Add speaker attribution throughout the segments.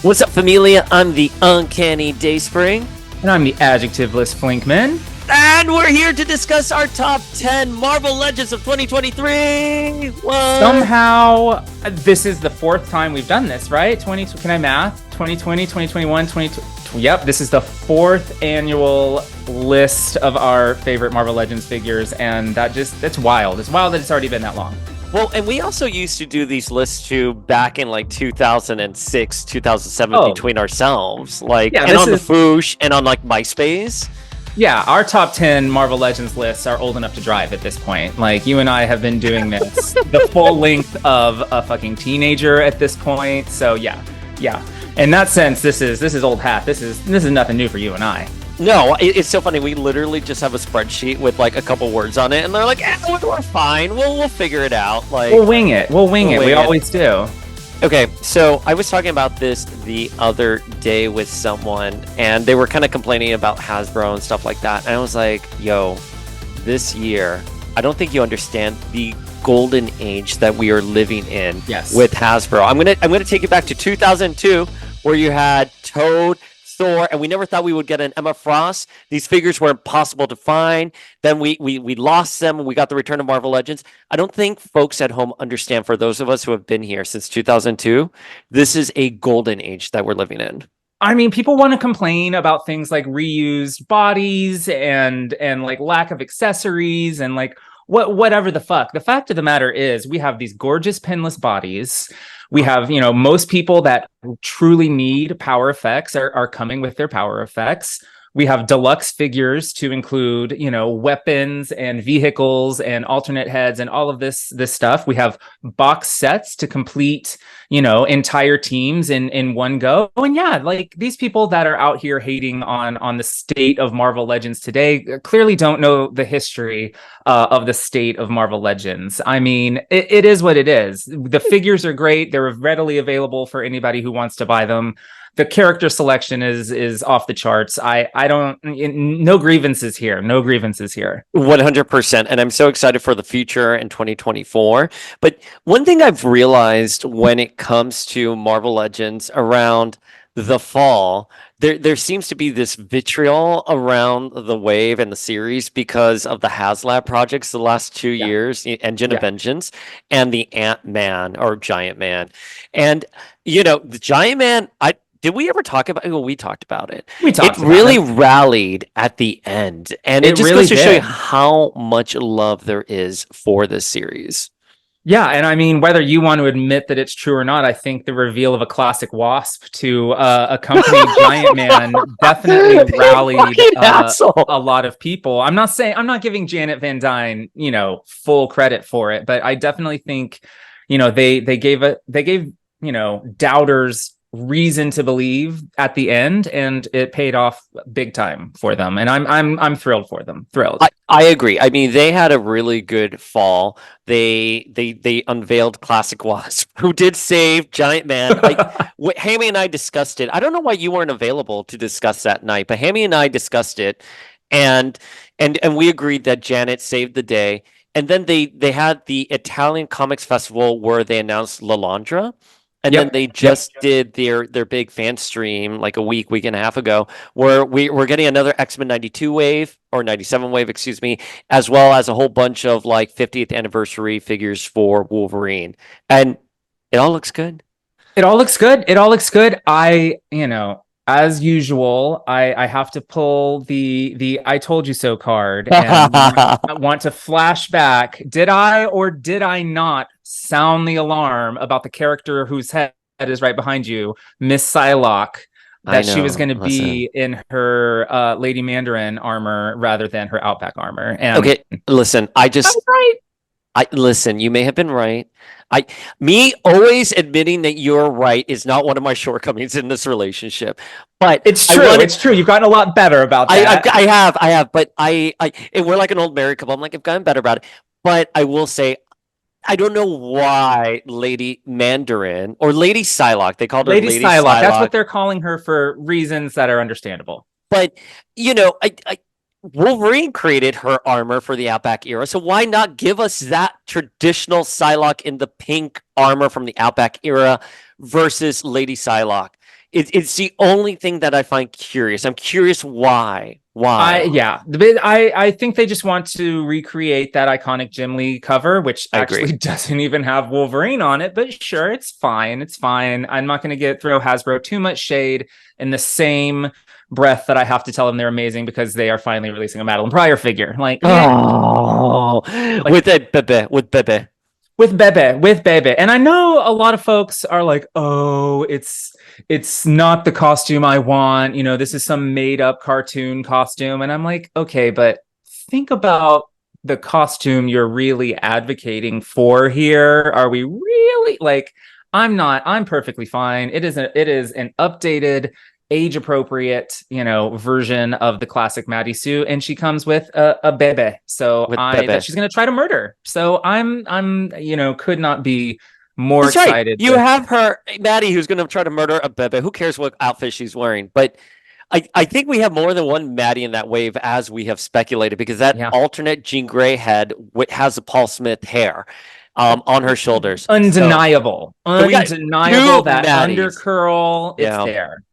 Speaker 1: What's up, familia? I'm the Uncanny Dayspring,
Speaker 2: And I'm the adjectiveless Flinkman.
Speaker 1: and we're here to discuss our top 10 Marvel Legends of 2023. What?
Speaker 2: Somehow, this is the fourth time we've done this, right? Can I math? 2020, 2021, 2020. Yep, this is the fourth annual list of our favorite Marvel Legends figures, and that's wild. It's wild that it's already been that long.
Speaker 1: Well, and we also used to do these lists too back in like 2006, 2007
Speaker 2: Oh.
Speaker 1: between ourselves, like,
Speaker 2: Yeah,
Speaker 1: and
Speaker 2: this
Speaker 1: on the
Speaker 2: is-
Speaker 1: Foosh and on like MySpace.
Speaker 2: Yeah, our top 10 Marvel Legends lists are old enough to drive at this point. Like, you and I have been doing this the full length of a fucking teenager at this point. So yeah. In that sense, this is old hat. This is nothing new for you and I.
Speaker 1: No, it's so funny. We literally just have a spreadsheet with like a couple words on it, and they're like, we're fine. We'll figure it out. Like,
Speaker 2: We'll wing it. We always do.
Speaker 1: okay, so I was talking about this the other day with someone, and they were kind of complaining about Hasbro and stuff like that. And I was like, yo, this year, I don't think you understand the golden age that we are living in
Speaker 2: Yes.
Speaker 1: with Hasbro. I'm gonna take it back to 2002, where you had Toad, Thor, and we never thought we would get an Emma Frost. These figures were impossible to find. Then we lost them and we got the Return of Marvel Legends. I don't think folks at home understand, for those of us who have been here since 2002, this is a golden age that we're living in.
Speaker 2: I mean, people want to complain about things like reused bodies and like lack of accessories and like whatever the fuck. The fact of the matter is we have these gorgeous pinless bodies. We have, most people that truly need power effects are coming with their power effects. We have deluxe figures to include, weapons and vehicles and alternate heads and all of this stuff. We have box sets to complete, entire teams in one go. And yeah, like these people that are out here hating on the state of Marvel Legends today clearly don't know the history of the state of Marvel Legends. I mean, it is what it is. The figures are great. They're readily available for anybody who wants to buy them. The character selection is off the charts. No grievances here. No grievances here.
Speaker 1: 100%. And I'm so excited for the future in 2024. But one thing I've realized when it comes to Marvel Legends around the fall, there seems to be this vitriol around the wave and the series because of the HasLab projects the last 2 years, Engine of Vengeance and the Ant-Man or Giant Man. And, the Giant Man, did we ever talk about it? Well, we talked about it. It really rallied at the end. And it just
Speaker 2: really
Speaker 1: goes to show you
Speaker 2: did.
Speaker 1: how much love there is for this series.
Speaker 2: Yeah, and I mean, whether you want to admit that it's true or not, I think the reveal of a classic Wasp to accompany Giant Man definitely rallied a lot of people. I'm not giving Janet Van Dyne, full credit for it, but I definitely think, they gave doubters reason to believe at the end, and it paid off big time for them, and I'm thrilled for them.
Speaker 1: I agree. I mean, they had a really good fall. They unveiled Classic Wasp, who did save Giant Man. Hammy and I discussed it. I don't know why you weren't available to discuss that night, but Hammy and I discussed it, and we agreed that Janet saved the day. And then they had the Italian Comics Festival where they announced Lalandra. And then they just did their big fan stream like a week and a half ago, where we're getting another X-Men 92 wave, or 97 wave, excuse me, as well as a whole bunch of like 50th anniversary figures for Wolverine. And it all looks good.
Speaker 2: It all looks good. As usual, I have to pull the I told you so card and I want to flash back. Did I or did I not sound the alarm about the character whose head is right behind you, Miss Psylocke, that she was going to be in her Lady Mandarin armor rather than her Outback armor? And
Speaker 1: okay, listen,
Speaker 2: I was right.
Speaker 1: Listen, you may have been right. Me always admitting that you're right is not one of my shortcomings in this relationship. But
Speaker 2: it's true. It's true. You've gotten a lot better about that.
Speaker 1: I have. But we're like an old married couple. I'm like, I've gotten better about it. But I will say, I don't know why Lady Mandarin or Lady Psylocke, they called her Lady Psylocke.
Speaker 2: That's what they're calling her for reasons that are understandable.
Speaker 1: But, Wolverine created her armor for the Outback era, so why not give us that traditional Psylocke in the pink armor from the Outback era versus Lady Psylocke? It's the only thing that I find curious. I'm curious why. Why?
Speaker 2: I think they just want to recreate that iconic Jim Lee cover, which
Speaker 1: I agree.
Speaker 2: actually doesn't even have Wolverine on it. But sure, it's fine. It's fine. I'm not going to throw Hasbro too much shade in the same breath that I have to tell them they're amazing because they are finally releasing a Madeline Pryor figure. Like,
Speaker 1: Oh, with Bebe.
Speaker 2: with Bebe. And I know a lot of folks are like, oh, it's not the costume I want. You know, this is some made up cartoon costume. And I'm like, okay, but think about the costume you're really advocating for here. Are we really like, I'm perfectly fine. It is an updated, age appropriate, version of the classic Maddie Sue, and she comes with a bebe. So that she's gonna try to murder. So I'm could not be more
Speaker 1: That's
Speaker 2: excited.
Speaker 1: Right. You have her, Maddie, who's gonna try to murder a bebe. Who cares what outfit she's wearing? But I think we have more than one Maddie in that wave, as we have speculated, because that alternate Jean Grey head has the Paul Smith hair on her shoulders.
Speaker 2: Undeniable. Undeniable. That
Speaker 1: Maddies.
Speaker 2: undercurl, it's there.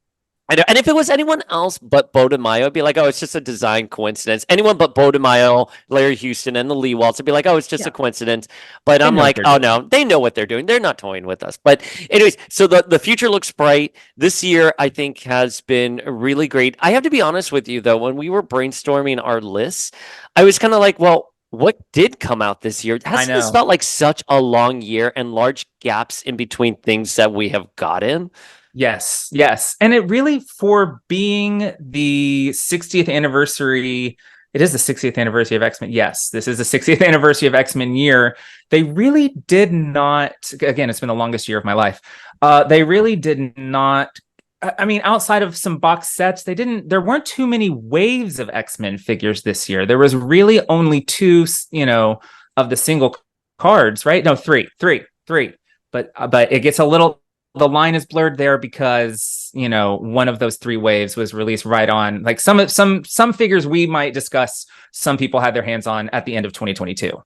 Speaker 1: And if it was anyone else but Bo DeMaio, it'd be like, oh, it's just a design coincidence. Anyone but Bo DeMaio, Larry Houston, and the Lee Waltz would be like, oh, it's just a coincidence. But I'm like, oh, no, they know what they're doing. They're not toying with us. But anyways, so the future looks bright. This year, I think, has been really great. I have to be honest with you, though, when we were brainstorming our lists, I was kind of like, well, what did come out this year? Hasn't this felt like such a long year and large gaps in between things that we have gotten?
Speaker 2: Yes. And it really, for being the 60th anniversary, it is the 60th anniversary of X-Men. Yes, this is the 60th anniversary of X-Men year. They really did not, again, it's been the longest year of my life. They really did not, I mean, outside of some box sets, there weren't too many waves of X-Men figures this year. There was really only two, of the single cards, right? No, three. But it gets a little, the line is blurred there because one of those three waves was released right on, like some figures we might discuss, some people had their hands on at the end of 2022.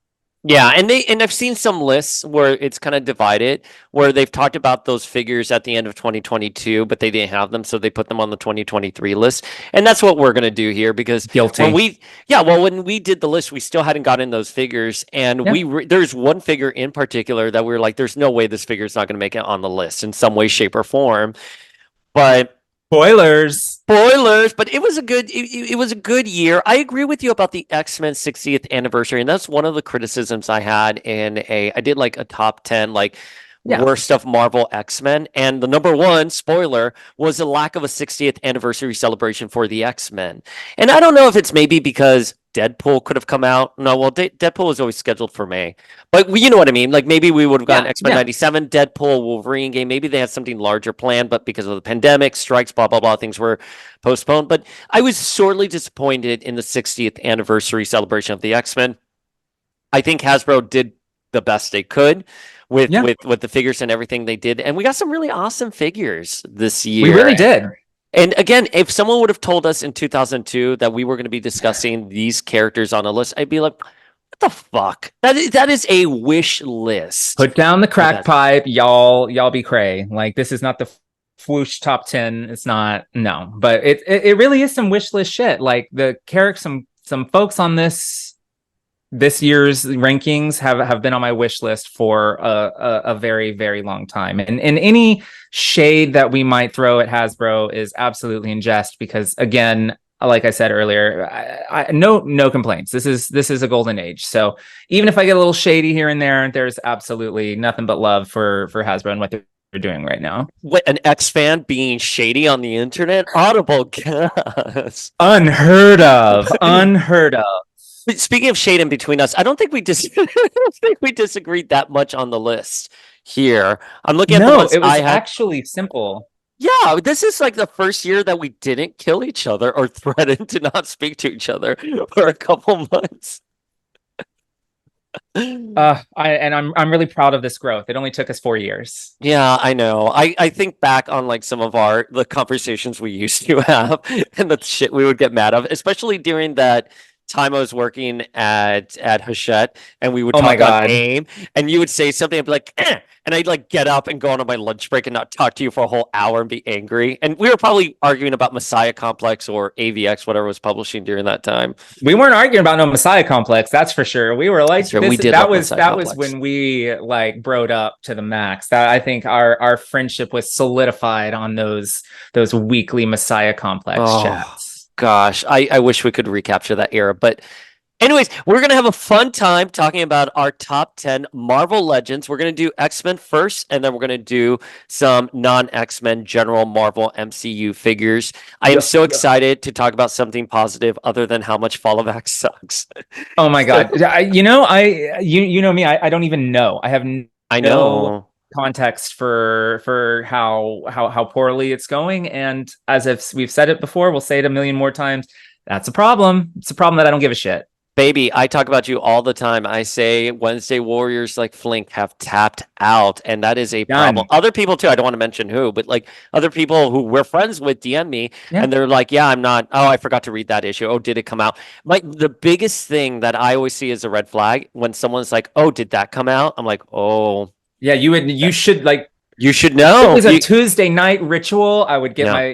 Speaker 1: Yeah, and I've seen some lists where it's kind of divided, where they've talked about those figures at the end of 2022, but they didn't have them, so they put them on the 2023 list. And that's what we're gonna do here, because when we did the list, we still hadn't gotten those figures, and there's one figure in particular that we were like, there's no way this figure is not gonna make it on the list in some way, shape, or form. But
Speaker 2: Spoilers,
Speaker 1: but it was a good year. I agree with you about the X-Men 60th anniversary, and that's one of the criticisms I had I did like a top 10 worst of Marvel X-Men, and the number one spoiler was the lack of a 60th anniversary celebration for the X-Men. And I don't know if it's maybe because Deadpool could have come out. No, well, Deadpool was always scheduled for May, but you know what I mean? Like, maybe we would have gotten X-Men 97, Deadpool, Wolverine game. Maybe they had something larger planned, but because of the pandemic, strikes, blah, blah, blah, things were postponed. But I was sorely disappointed in the 60th anniversary celebration of the X-Men. I think Hasbro did the best they could with the figures and everything they did. And we got some really awesome figures this year.
Speaker 2: We really did.
Speaker 1: And again, if someone would have told us in 2002 that we were going to be discussing these characters on a list, I'd be like, what the fuck? That is a wish list.
Speaker 2: Put down the crack pipe, y'all be cray. Like, this is not the Fwoosh top 10. It's not, no. But it really is some wish list shit. Like, the some folks on this year's rankings have been on my wish list for a very, very long time. And any shade that we might throw at Hasbro is absolutely in jest, because, again, like I said earlier, I no complaints. This is a golden age. So even if I get a little shady here and there, there's absolutely nothing but love for Hasbro and what they're doing right now.
Speaker 1: What, an X fan being shady on the internet? Audible gas.
Speaker 2: Unheard of.
Speaker 1: Speaking of shade in between us, I don't think we disagreed that much on the list here. I'm looking at the ones
Speaker 2: it was actually simple.
Speaker 1: Yeah, this is like the first year that we didn't kill each other or threaten to not speak to each other for a couple months.
Speaker 2: I'm really proud of this growth. It only took us 4 years.
Speaker 1: Yeah, I know. I think back on like some of the conversations we used to have and the shit we would get mad of, especially during that time I was working at Hachette, and we would
Speaker 2: Oh my
Speaker 1: talk on
Speaker 2: God.
Speaker 1: AIM, and you would say something, I'd be like, and I'd like get up and go on my lunch break and not talk to you for a whole hour and be angry. And we were probably arguing about Messiah Complex or AVX, whatever was publishing during that time.
Speaker 2: We weren't arguing about no Messiah Complex, that's for sure. We were like,
Speaker 1: Sure, we did
Speaker 2: that
Speaker 1: love
Speaker 2: was
Speaker 1: Messiah
Speaker 2: was
Speaker 1: Complex.
Speaker 2: when we like broed up to the max. That I think our friendship was solidified on those weekly Messiah Complex chats.
Speaker 1: Gosh, I wish we could recapture that era. But anyways, we're going to have a fun time talking about our top 10 Marvel Legends. We're going to do X-Men first, and then we're going to do some non-X-Men general Marvel MCU figures. I am so excited to talk about something positive other than how much Fall of X sucks.
Speaker 2: Oh my God. You know me, I don't even know. I have
Speaker 1: I know.
Speaker 2: context for how poorly it's going. And as if we've said it before, we'll say it a million more times. That's a problem. It's a problem that I don't give a shit.
Speaker 1: Baby, I talk about you all the time. I say Wednesday Warriors like Flink have tapped out, and that is a problem. Other people too, I don't want to mention who, but like other people who we're friends with DM me, and they're like, yeah, I'm not, oh, I forgot to read that issue. Oh, did it come out? The biggest thing that I always see as a red flag when someone's like, oh, did that come out? I'm like, oh.
Speaker 2: Yeah, you should like,
Speaker 1: you should know.
Speaker 2: It was a Tuesday night ritual. I would get my,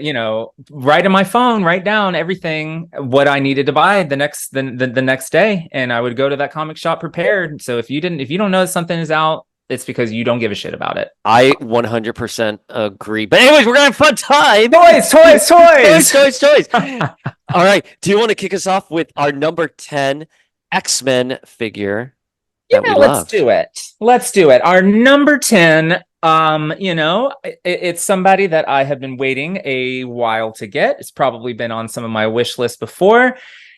Speaker 2: write in my phone, write down everything, what I needed to buy the next day. And I would go to that comic shop prepared. So if you don't know something is out, it's because you don't give a shit about it.
Speaker 1: I 100% agree. But anyways, we're going to have a fun time. Toys. All right. Do you want to kick us off with our number 10 X-Men figure?
Speaker 2: Yeah, let's do it. Our number 10, it's somebody that I have been waiting a while to get. It's probably been on some of my wish lists before.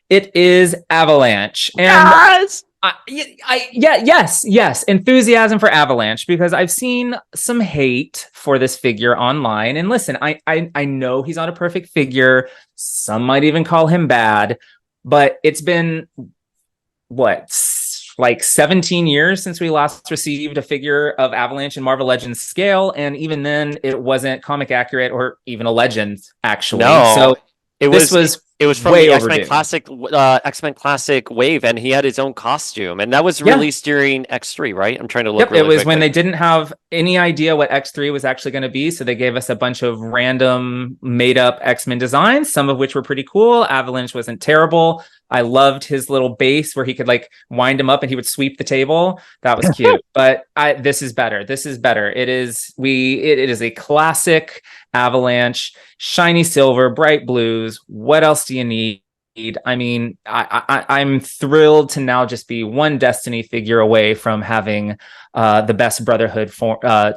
Speaker 2: It is Avalanche. And yes, enthusiasm for Avalanche, because I've seen some hate for this figure online. And listen, I know he's not a perfect figure. Some might even call him bad, but it's been like 17 years since we last received a figure of Avalanche in Marvel Legends scale, and even then it wasn't comic accurate or even a legend, actually.
Speaker 1: No,
Speaker 2: so it was
Speaker 1: from the X-Men Classic wave, and he had his own costume, and that was released during X3, right? I'm trying to look.
Speaker 2: It was when they didn't have any idea what X3 was actually going to be, so they gave us a bunch of random made-up X-Men designs, some of which were pretty cool. Avalanche wasn't terrible. I loved his little base where he could like wind him up and he would sweep the table. That was cute. But this is better. It is a classic Avalanche, shiny silver, bright blues. What else do you need? I mean, I'm thrilled to now just be one Destiny figure away from having the best Brotherhood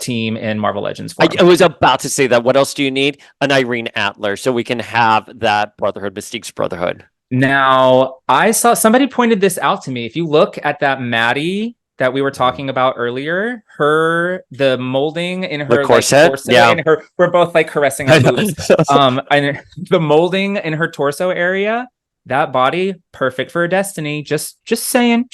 Speaker 2: team in Marvel Legends form.
Speaker 1: I was about to say that. What else do you need? An Irene Adler, so we can have that Brotherhood, Mystique's Brotherhood.
Speaker 2: Now, I saw somebody pointed this out to me. If you look at that Maddie that we were talking about earlier, the molding in her
Speaker 1: corset,
Speaker 2: and we're both like caressing our boobs. And the molding in her torso area, that body, perfect for a Destiny. Just saying.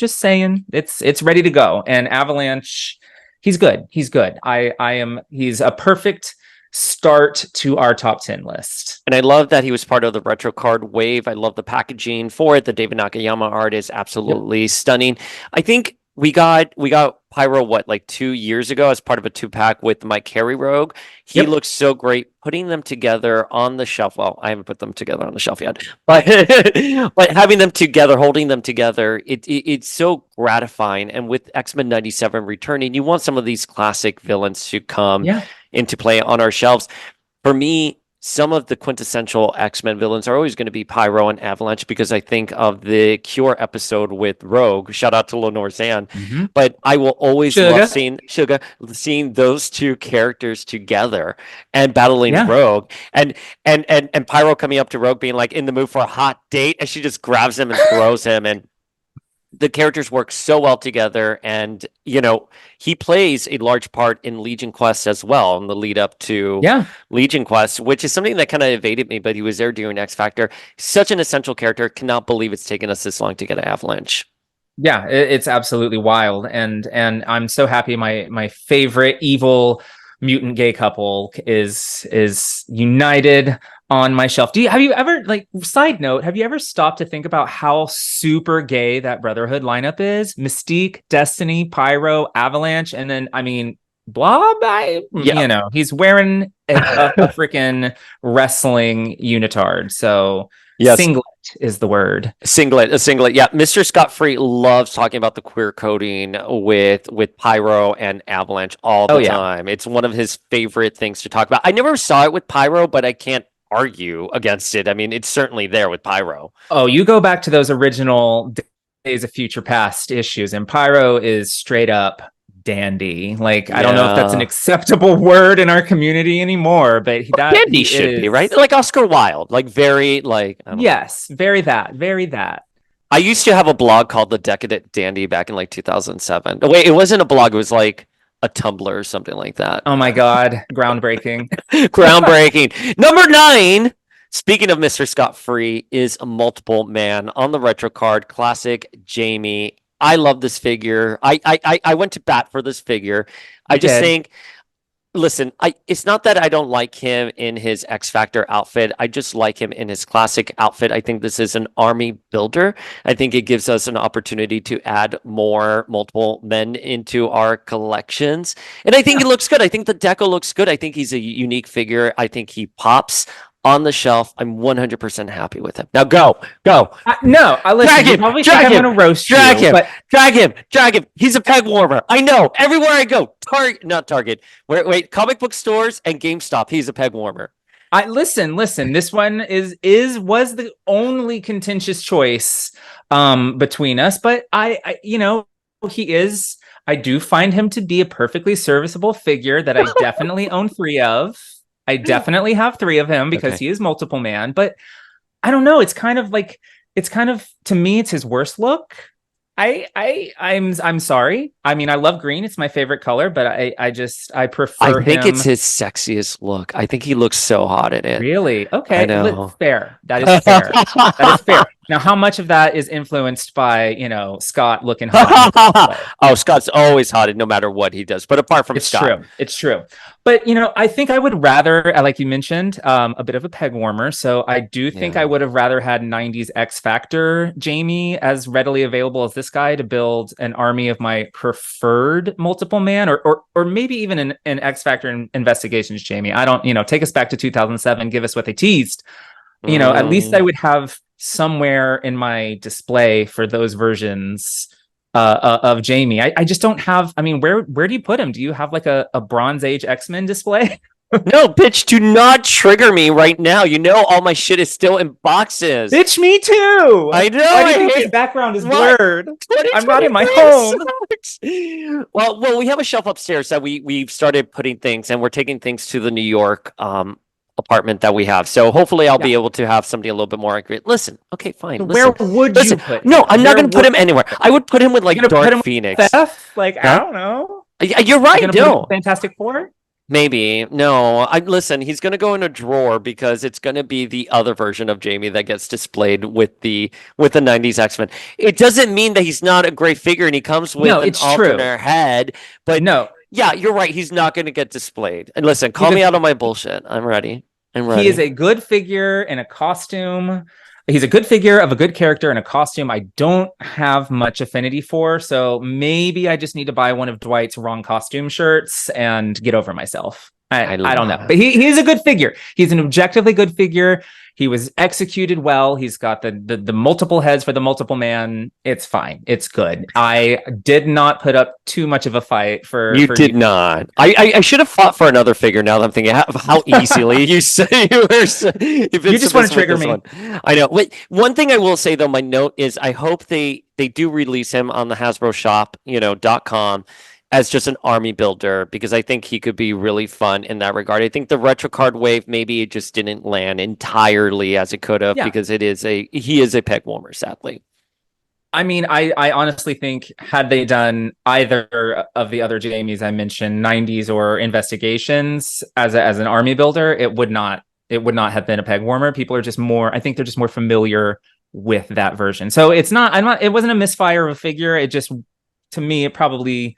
Speaker 2: It's ready to go. And Avalanche, he's good. He's a perfect start to our top 10 list.
Speaker 1: And I love that he was part of the retro card wave. I love the packaging for it. The David Nakayama art is absolutely stunning. I think we got Pyro like 2 years ago as part of a 2-pack with Mike Carey Rogue. He looks so great. Putting them together on the shelf. Well, I haven't put them together on the shelf yet, but but having them together, holding them together, it's so gratifying. And with X-Men 97 returning, you want some of these classic villains to come into play on our shelves. For me, some of the quintessential X-Men villains are always going to be Pyro and Avalanche, because I think of the Cure episode with Rogue. Shout out to Lenore Zan. Mm-hmm. But I will always love seeing those two characters together and battling Rogue, and Pyro coming up to Rogue being like in the mood for a hot date, and she just grabs him and throws him, and the characters work so well together. And he plays a large part in Legion Quest as well, in the lead up to Legion Quest, which is something that kind of evaded me, but he was there during X Factor. Such an essential character. Cannot believe it's taken us this long to get an Avalanche.
Speaker 2: Yeah, it's absolutely wild, and I'm so happy my favorite evil mutant gay couple is united on my shelf. Have you ever, like, side note, have you ever stopped to think about how super gay that Brotherhood lineup is? Mystique, Destiny, Pyro, Avalanche, and then, I mean, Blob,
Speaker 1: Yeah.
Speaker 2: you know, he's wearing a freaking wrestling unitard. So
Speaker 1: Yes.
Speaker 2: singlet is the word.
Speaker 1: A singlet. Yeah, Mr. Scott Free loves talking about the queer coding with Pyro and Avalanche all the time. It's one of his favorite things to talk about. I never saw it with Pyro, but I can't argue against it. I mean, it's certainly there with Pyro.
Speaker 2: Oh, you go back to those original Days of Future Past issues, and Pyro is straight up dandy. Like, I don't know if that's an acceptable word in our community anymore, but
Speaker 1: dandy should be, right? Like Oscar Wilde, like very, like,
Speaker 2: yes, very that.
Speaker 1: I used to have a blog called The Decadent Dandy back in like 2007. Oh, wait, it wasn't a blog. It was like a Tumblr or something like that.
Speaker 2: Oh my God. Groundbreaking.
Speaker 1: Groundbreaking. Number 9. Speaking of Mr. Scott Free, is a multiple man on the retro card. Classic Jamie. I love this figure. I went to bat for this figure. I just think, listen, it's not that I don't like him in his X Factor outfit. I just like him in his classic outfit. I think this is an army builder. I think it gives us an opportunity to add more multiple men into our collections. And I think it looks good. I think the deco looks good. I think he's a unique figure. I think he pops on the shelf. I'm 100% happy with him. Now go.
Speaker 2: No, I listen. I'm going to roast you.
Speaker 1: Drag him. He's a peg warmer. I know. Everywhere I go, not Target. Wait, comic book stores and GameStop. He's a peg warmer.
Speaker 2: Listen. This one was the only contentious choice between us, but he is. I do find him to be a perfectly serviceable figure that I definitely own 3 of. I definitely have 3 of him because he is multiple man, but I don't know. It's kind of to me, it's his worst look. I'm sorry. I mean, I love green. It's my favorite color, but I prefer
Speaker 1: I think it's his sexiest look. I think he looks so hot in it.
Speaker 2: Really? Okay.
Speaker 1: I know.
Speaker 2: Fair. That is fair. That is fair. Now, how much of that is influenced by, Scott looking hot?
Speaker 1: Oh, Scott's always hot no matter what he does. But apart from Scott.
Speaker 2: It's true. But, I think I would rather, like you mentioned, a bit of a peg warmer. So I do think I would have rather had 90s X Factor Jamie as readily available as this guy to build an army of my preferred multiple man, or maybe even an X Factor Investigations Jamie. I don't, take us back to 2007, give us what they teased. At least I would have somewhere in my display for those versions of Jamie. I just don't have. I mean, where do you put him? Do you have like a Bronze Age X-Men display?
Speaker 1: No, bitch, do not trigger me right now. All my shit is still in boxes.
Speaker 2: Bitch, me too.
Speaker 1: I know.
Speaker 2: The background is blurred. I'm not in my home.
Speaker 1: Well, we have a shelf upstairs that we've started putting things, and we're taking things to the New York apartment that we have. So hopefully I'll be able to have something a little bit more accurate. Listen, okay, fine.
Speaker 2: Where would you put him?
Speaker 1: No, I'm not going to put him anywhere. I would put him with like Dark Phoenix.
Speaker 2: Like, I don't know.
Speaker 1: You're right. No.
Speaker 2: Fantastic Four?
Speaker 1: Maybe. No, listen, he's going to go in a drawer because it's going to be the other version of Jamie that gets displayed with the 90s X-Men. It doesn't mean that he's not a great figure and he comes with an alternate head, but
Speaker 2: no.
Speaker 1: Yeah, you're right. He's not going to get displayed. And listen, call me out on my bullshit. I'm ready.
Speaker 2: He is a good figure in a costume. He's a good figure of a good character in a costume I don't have much affinity for. So maybe I just need to buy one of Dwight's wrong costume shirts and get over myself. I don't know. But he is a good figure. He's an objectively good figure. He was executed well. He's got the multiple heads for the multiple man. It's fine. It's good. I did not put up too much of a fight for.
Speaker 1: You did not. I should have fought for another figure. Now that I'm thinking how easily you say you
Speaker 2: just want to trigger me.
Speaker 1: I know. Wait, one thing I will say though, my note is I hope they do release him on the Hasbro Shop, .com. As just an army builder, because I think he could be really fun in that regard. I think the retro card wave, maybe it just didn't land entirely as it could have, because he is a peg warmer, sadly.
Speaker 2: I mean, I honestly think had they done either of the other Jamies I mentioned, 90s or Investigations, as an army builder, it would not have been a peg warmer. People are just more, I think they're just more familiar with that version. So it wasn't a misfire of a figure. It just, to me, it probably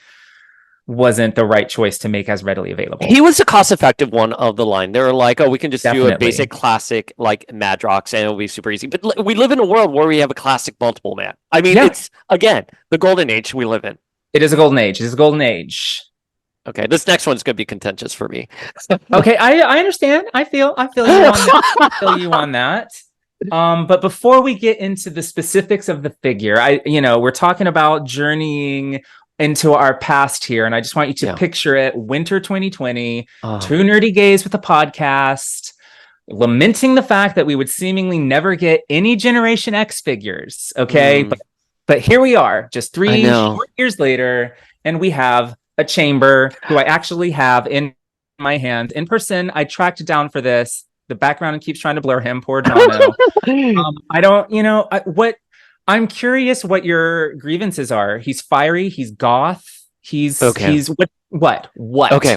Speaker 2: wasn't the right choice to make as readily available.
Speaker 1: He was the cost-effective one of the line. They were like, "Oh, we can just do a
Speaker 2: Definitely.
Speaker 1: basic classic like Madrox, and it'll be super easy." But we live in a world where we have a classic multiple man. I mean,
Speaker 2: Yeah.
Speaker 1: it's again the golden age we live in.
Speaker 2: It is a golden age. It is a golden age.
Speaker 1: Okay, this next one's going to be contentious for me.
Speaker 2: Okay, I understand. I feel you on that. I feel you on that. But before we get into the specifics of the figure, we're talking about journeying into our past here, and I just want you to picture it: winter 2020, two nerdy gays with a podcast, lamenting the fact that we would seemingly never get any Generation X figures. Okay, but here we are, just 3 short years later, and we have a Chamber who I actually have in my hand in person. I tracked down for this. The background keeps trying to blur him. Poor Jono. I don't, I'm curious what your grievances are. He's fiery. He's goth. He's what?
Speaker 1: Okay.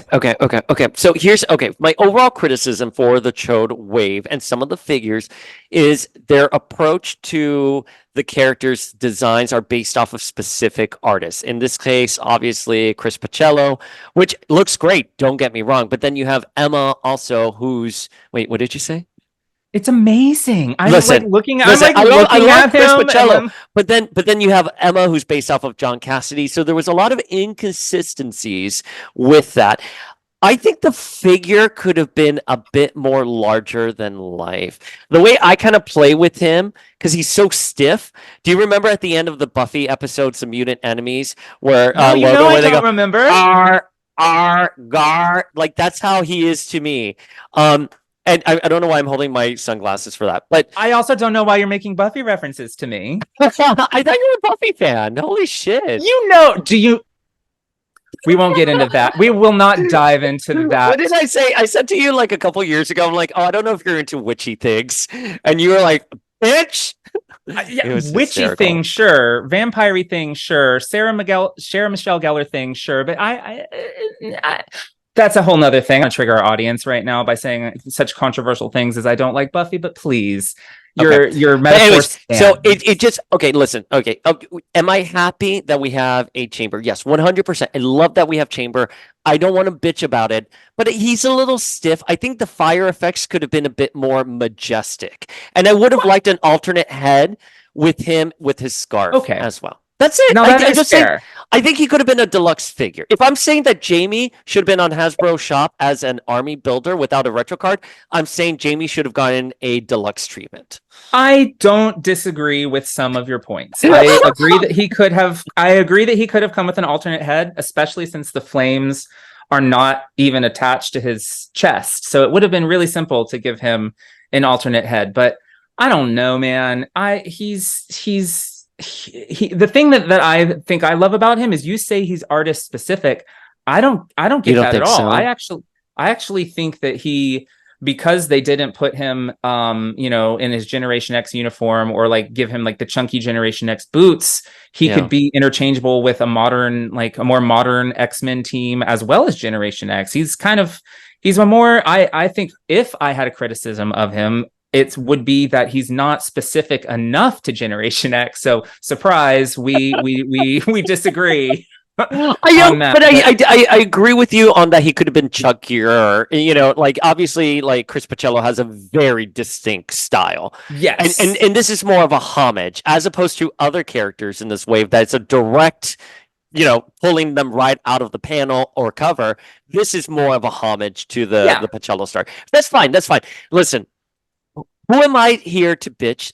Speaker 1: So here's my overall criticism for the Chode wave and some of the figures is their approach to the characters' designs are based off of specific artists. In this case, obviously Chris Pacello, which looks great, don't get me wrong, but then you have Emma also wait, what did you say?
Speaker 2: It's amazing. I
Speaker 1: listen,
Speaker 2: like looking
Speaker 1: at him.
Speaker 2: Chris
Speaker 1: Pacello, but then you have Emma, who's based off of John Cassidy. So there was a lot of inconsistencies with that. I think the figure could have been a bit more larger than life. The way I kind of play with him, because he's so stiff. Do you remember at the end of the Buffy episode, Some Mutant Enemies, where
Speaker 2: I don't remember.
Speaker 1: Gar, like that's how he is to me. And I don't know why I'm holding my sunglasses for that, but
Speaker 2: I also don't know why you're making Buffy references to me.
Speaker 1: I thought you were a Buffy fan. Holy shit!
Speaker 2: We won't get into that. We will not dive into that.
Speaker 1: What did I say? I said to you like a couple years ago. I'm like, oh, I don't know if you're into witchy things, and you were like, bitch.
Speaker 2: Witchy thing, sure. Vampire thing, sure. Sarah Michelle Gellar thing, sure. But I that's a whole nother thing. I'm gonna trigger our audience right now by saying such controversial things as I don't like Buffy, but please, your metaphors.
Speaker 1: So it just listen. Am I happy that we have a Chamber? Yes, 100%. I love that we have Chamber. I don't want to bitch about it, but he's a little stiff. I think the fire effects could have been a bit more majestic, and I would have liked an alternate head with him with his scarf as well. That's it.
Speaker 2: No, that's fair.
Speaker 1: I think he could have been a deluxe figure. If I'm saying that Jamie should have been on Hasbro shop as an army builder without a retro card, I'm saying Jamie should have gotten a deluxe treatment.
Speaker 2: I don't disagree with some of your points. I agree that he could have come with an alternate head, especially since the flames are not even attached to his chest. So it would have been really simple to give him an alternate head. But I don't know, man. The thing that I think I love about him is you say he's artist specific. I don't get that at all. So? I actually think that because they didn't put him in his Generation X uniform or like give him like the chunky Generation X boots, he could be interchangeable with a more modern X-Men team as well as Generation X. He's a more I think if I had a criticism of him, it would be that he's not specific enough to Generation X. So surprise, we disagree.
Speaker 1: I agree with you on that. He could have been chunkier. Like obviously, like Chris Pacello has a very distinct style.
Speaker 2: Yes,
Speaker 1: and this is more of a homage as opposed to other characters in this wave. That's a direct, pulling them right out of the panel or cover. This is more of a homage to the Pacello star. That's fine. Listen. Who am I here to bitch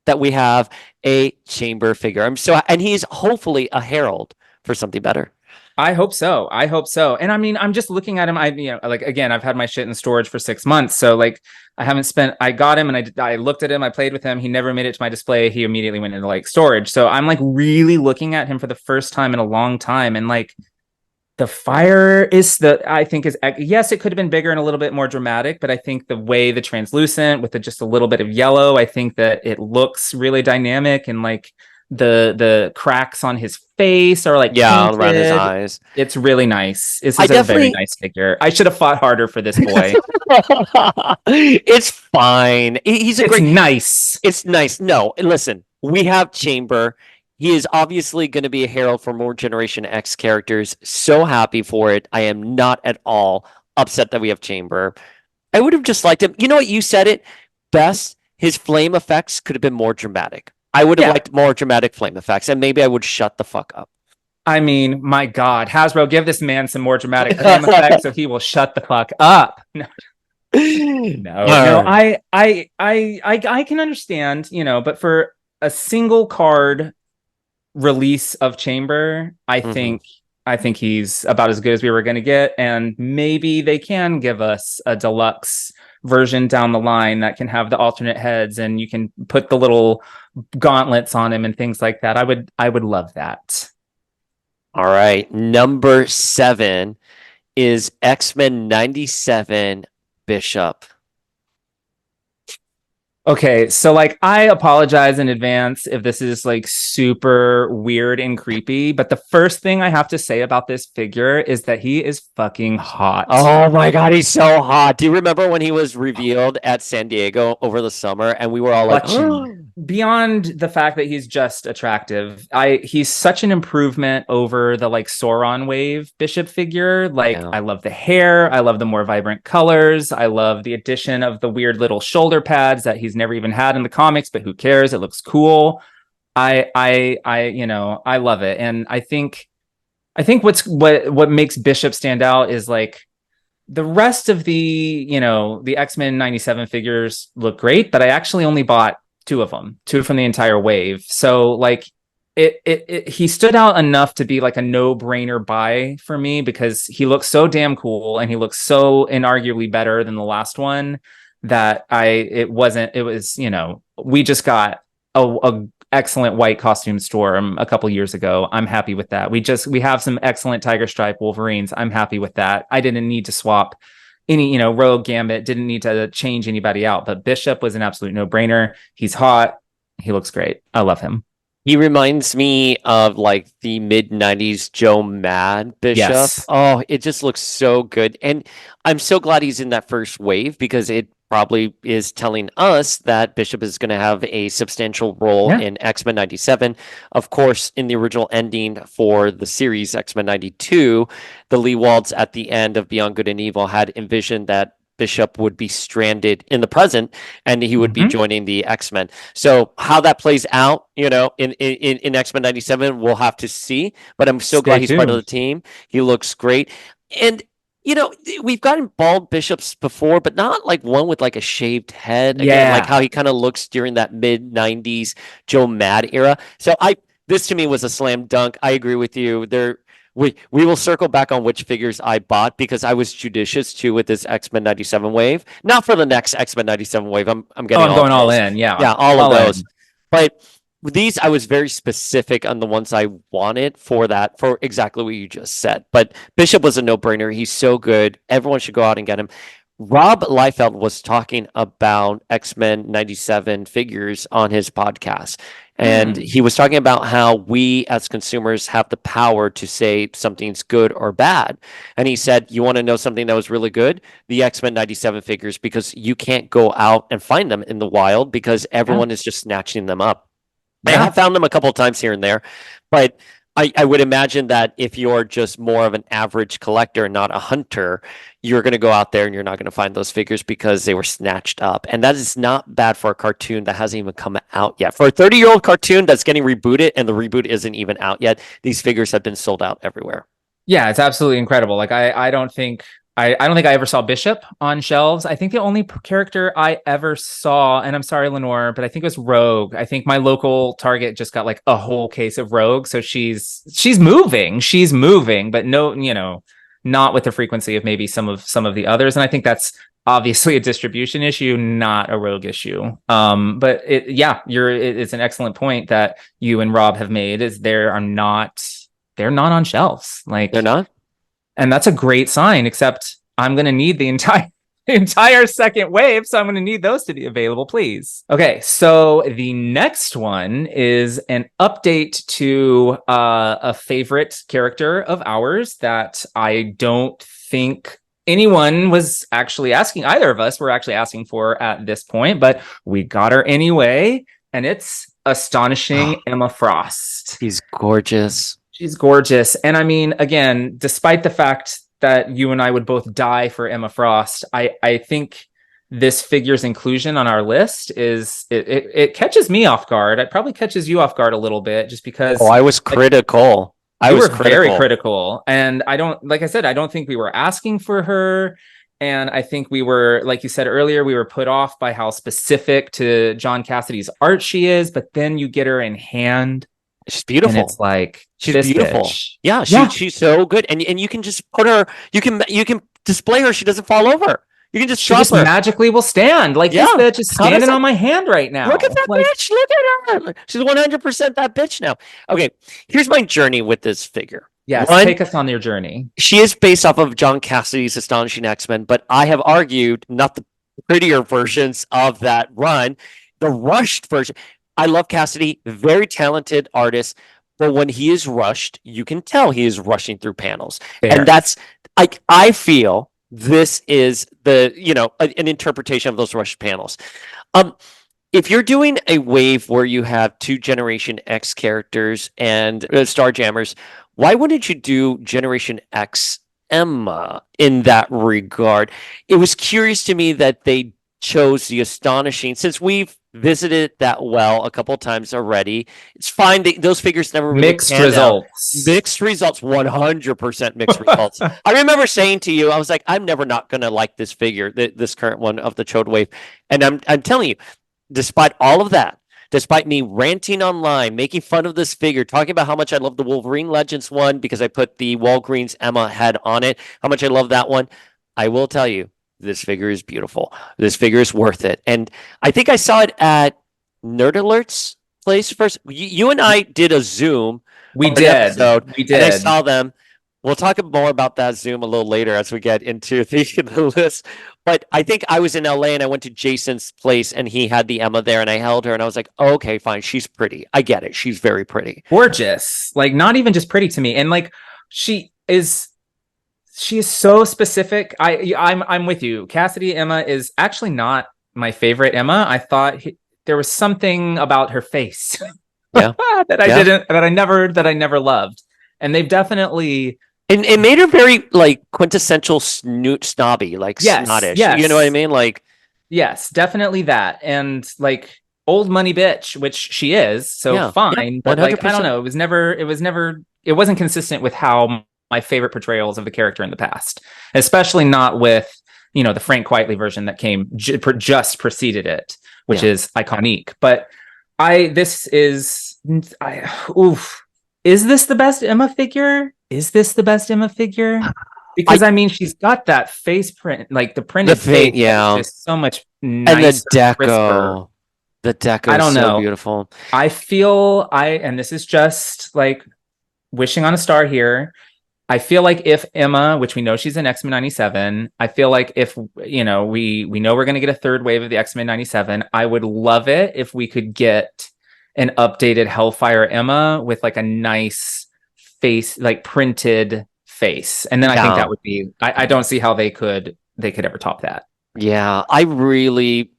Speaker 1: that we have a Chamber figure? And he's hopefully a herald for something better.
Speaker 2: I hope so. And I mean, I'm just looking at him. I've had my shit in storage for 6 months. So I got him and I looked at him. I played with him. He never made it to my display. He immediately went into storage. So I'm really looking at him for the first time in a long time. And the fire yes, it could have been bigger and a little bit more dramatic, but I think the way the translucent with just a little bit of yellow, I think that it looks really dynamic, and the cracks on his face are painted
Speaker 1: around his eyes.
Speaker 2: It's really nice. This is a very nice figure. I should have fought harder for this boy.
Speaker 1: It's fine. It's
Speaker 2: nice.
Speaker 1: It's nice. No, listen, we have Chamber. He is obviously going to be a herald for more Generation X characters. So happy for it. I am not at all upset that we have Chamber. I would have just liked him. You know what? You said it best. His flame effects could have been more dramatic. I would have
Speaker 2: Yeah.
Speaker 1: liked more dramatic flame effects, and maybe I would shut the fuck up.
Speaker 2: I mean, my God, Hasbro, give this man some more dramatic flame effects so he will shut the fuck up. No, no, I can understand, but for a single card release of Chamber, I think he's about as good as we were going to get, and maybe they can give us a deluxe version down the line that can have the alternate heads, and you can put the little gauntlets on him and things like that. I would love that.
Speaker 1: All right. Number 7 is X-Men 97 Bishop.
Speaker 2: Okay, so I apologize in advance if this is super weird and creepy, but the first thing I have to say about this figure is that he is fucking hot.
Speaker 1: Oh my God, he's so hot. Do you remember when he was revealed at San Diego over the summer and we were all like,
Speaker 2: beyond the fact that he's just attractive, he's such an improvement over the Sauron wave Bishop figure. I love the hair, I love the more vibrant colors, I love the addition of the weird little shoulder pads that he's never even had in the comics, but who cares? It looks cool. I love it. And I think what makes Bishop stand out is the rest of the X-Men 97 figures look great, but I actually only bought two from the entire wave. So he stood out enough to be a no-brainer buy for me because he looks so damn cool and he looks so inarguably better than the last one that we just got a excellent white costume storm a couple years ago. I'm happy with that. We have some excellent Tiger Stripe Wolverines. I'm happy with that. I didn't need to swap any, Rogue, Gambit, didn't need to change anybody out, but Bishop was an absolute no-brainer. He's hot. He looks great. I love him.
Speaker 1: He reminds me of the mid-90s Joe Mad Bishop.
Speaker 2: Yes.
Speaker 1: Oh, it just looks so good. And I'm so glad he's in that first wave because it probably is telling us that Bishop is going to have a substantial role in X-Men 97. Of course, in the original ending for the series X-Men 92, the Lee Walds at the end of Beyond Good and Evil had envisioned that Bishop would be stranded in the present and he would be joining the X-Men. So how that plays out, in X-Men 97, we'll have to see. But I'm so glad he's part of the team. He looks great. And we've gotten bald bishops before, but not one with a shaved head. Again, how he kind of looks during that mid-90s Joe Mad era. So this to me was a slam dunk. I agree with you. We will circle back on which figures I bought because I was judicious too with this X-Men 97 wave. Not for the next X-Men 97 wave. I'm getting
Speaker 2: going all in. Yeah.
Speaker 1: Yeah, all of those. But with these, I was very specific on the ones I wanted for exactly what you just said. But Bishop was a no-brainer. He's so good. Everyone should go out and get him. Rob Liefeld was talking about X-Men 97 figures on his podcast. And he was talking about how we as consumers have the power to say something's good or bad. And he said, you want to know something that was really good? The X-Men 97 figures, because you can't go out and find them in the wild because everyone is just snatching them up. I have found them a couple of times here and there, but I would imagine that if you're just more of an average collector, not a hunter, you're going to go out there and you're not going to find those figures because they were snatched up. And that is not bad for a cartoon that hasn't even come out yet. For a 30-year-old cartoon that's getting rebooted and the reboot isn't even out yet, these figures have been sold out everywhere.
Speaker 2: Yeah, it's absolutely incredible. I don't think I ever saw Bishop on shelves. I think the only character I ever saw, and I'm sorry, Lenore, but I think it was Rogue. I think my local Target just got a whole case of Rogue. So she's moving, but no, not with the frequency of maybe some of the others. And I think that's obviously a distribution issue, not a Rogue issue. But it's an excellent point that you and Rob have made is they're not on shelves.
Speaker 1: They're not.
Speaker 2: And that's a great sign, except I'm going to need the entire second wave. So I'm going to need those to be available, please. Okay. So the next one is an update to a favorite character of ours that I don't think anyone was actually asking. Either of us were actually asking for at this point, but we got her anyway. and it's astonishing Emma Frost.
Speaker 1: She's gorgeous.
Speaker 2: She's gorgeous. And I mean, again, despite the fact that you and I would both die for Emma Frost, I think this figure's inclusion on our list it catches me off guard. It probably catches you off guard a little bit just because
Speaker 1: I was critical.
Speaker 2: I was very critical. And like I said, I don't think we were asking for her. And I think we were, like you said earlier, we were put off by how specific to John Cassidy's art she is. But then you get her in hand.
Speaker 1: She's beautiful.
Speaker 2: And it's like,
Speaker 1: she's beautiful.
Speaker 2: Bitch.
Speaker 1: Yeah, she's so good. And you can just put her, you can display her. She doesn't fall over. You can just drop her.
Speaker 2: Magically will stand. Like this bitch is standing on my hand right now.
Speaker 1: Look at that bitch. Look at her. She's 100% that bitch now. Okay, here's my journey with this figure.
Speaker 2: Yes, take us on your journey.
Speaker 1: She is based off of John Cassidy's Astonishing X-Men, but I have argued not the prettier versions of that run, the rushed version. I love Cassidy, very talented artist, but when he is rushed, you can tell he is rushing through panels. Fair. And that's I feel this is an interpretation of those rushed panels. If you're doing a wave where you have 2 Generation X characters and Starjammers, why wouldn't you do Generation X Emma in that regard? It was curious to me that they chose the Astonishing, since we've visited that well a couple times already. It's fine. Those figures never really
Speaker 2: mixed results.
Speaker 1: Mixed results, 100% mixed results. I remember saying to you, I was like, I'm never not going to like this figure, this current one of the Chode Wave. And I'm telling you, despite all of that, despite me ranting online, making fun of this figure, talking about how much I love the Wolverine Legends one because I put the Walgreens Emma head on it, how much I love that one, I will tell you, this figure is beautiful. This figure is worth it. And I think I saw it at Nerd Alert's place first. You and I did a Zoom.
Speaker 2: We did.
Speaker 1: And I saw them. We'll talk more about that Zoom a little later as we get into the list. But I think I was in LA and I went to Jason's place and he had the Emma there and I held her and I was like, oh, okay, fine. She's pretty. I get it. She's very pretty.
Speaker 2: Gorgeous. Like, not even just pretty to me. And like, she is so specific. I'm with you. Cassidy Emma is actually not my favorite Emma. I thought there was something about her face that I never loved. And they've definitely...
Speaker 1: And it made her very like quintessential snobby, like snottish.
Speaker 2: Yes.
Speaker 1: You know what I mean? Like,
Speaker 2: yes, definitely that. And like old money bitch, which she is, so fine. But like, I don't know, it wasn't consistent with how my favorite portrayals of the character in the past, especially not with, the Frank Quitely version that came just preceded it, which is iconic. But is this the best Emma figure? Is this the best Emma figure? Because I mean, she's got that face print, like the printed face. Yeah, just so much nicer,
Speaker 1: and the deco,
Speaker 2: crisper.
Speaker 1: The deco.
Speaker 2: I don't know.
Speaker 1: Beautiful.
Speaker 2: I feel and this is just like wishing on a star here. I feel like if Emma, which we know she's in X-Men 97, I feel like if we know we're going to get a third wave of the X-Men 97, I would love it if we could get an updated Hellfire Emma with like a nice face, like printed face, and then I think that would be. I don't see how they could ever top that.
Speaker 1: Yeah, I really.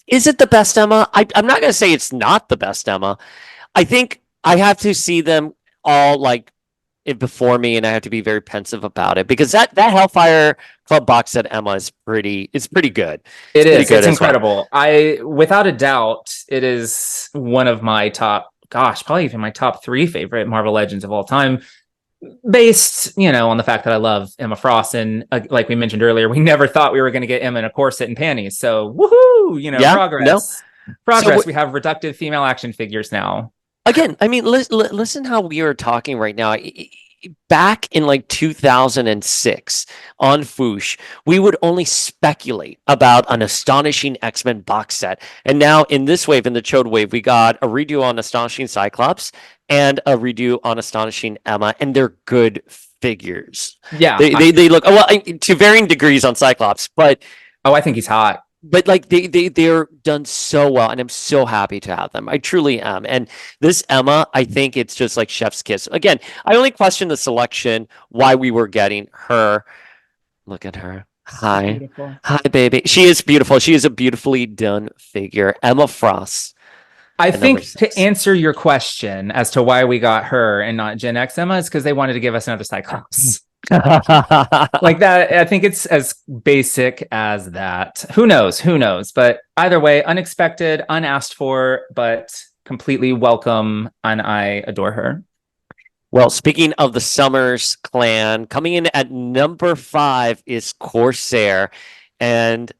Speaker 1: Is it the best Emma? I'm not going to say it's not the best Emma. I think I have to see them all like before me, and I have to be very pensive about it because that Hellfire Club box set Emma is pretty. It's pretty good.
Speaker 2: It's incredible. Well. Without a doubt, it is one of my top. Gosh, probably even my top 3 favorite Marvel Legends of all time, based, on the fact that I love Emma Frost. And like we mentioned earlier, we never thought we were going to get Emma in a corset and panties. So woohoo, progress. Progress. So we have reductive female action figures now.
Speaker 1: Again, I mean, listen how we are talking right now. Back in like 2006 on Foosh, we would only speculate about an Astonishing X-Men box set. And now in this wave, in the Chode Wave, we got a redo on Astonishing Cyclops and a redo on Astonishing Emma, and they're good figures.
Speaker 2: Yeah.
Speaker 1: They look, well, to varying degrees on Cyclops, but...
Speaker 2: Oh, I think he's hot.
Speaker 1: But like they're done so well, and I'm so happy to have them. I truly am. And this Emma, I think it's just like chef's kiss. Again, I only question the selection, why we were getting her. Look at her. Hi, hi, baby. She is beautiful. She is a beautifully done figure. Emma Frost.
Speaker 2: I
Speaker 1: at number
Speaker 2: think to
Speaker 1: 6.
Speaker 2: answer your question as to why we got her and not Gen X Emma is because they wanted to give us another Cyclops. Like that, I think it's as basic as that. Who knows? Who knows? But either way, unexpected, unasked for, but completely welcome, and I adore her.
Speaker 1: Well, speaking of the Summers clan, coming in at number 5 is Corsair. And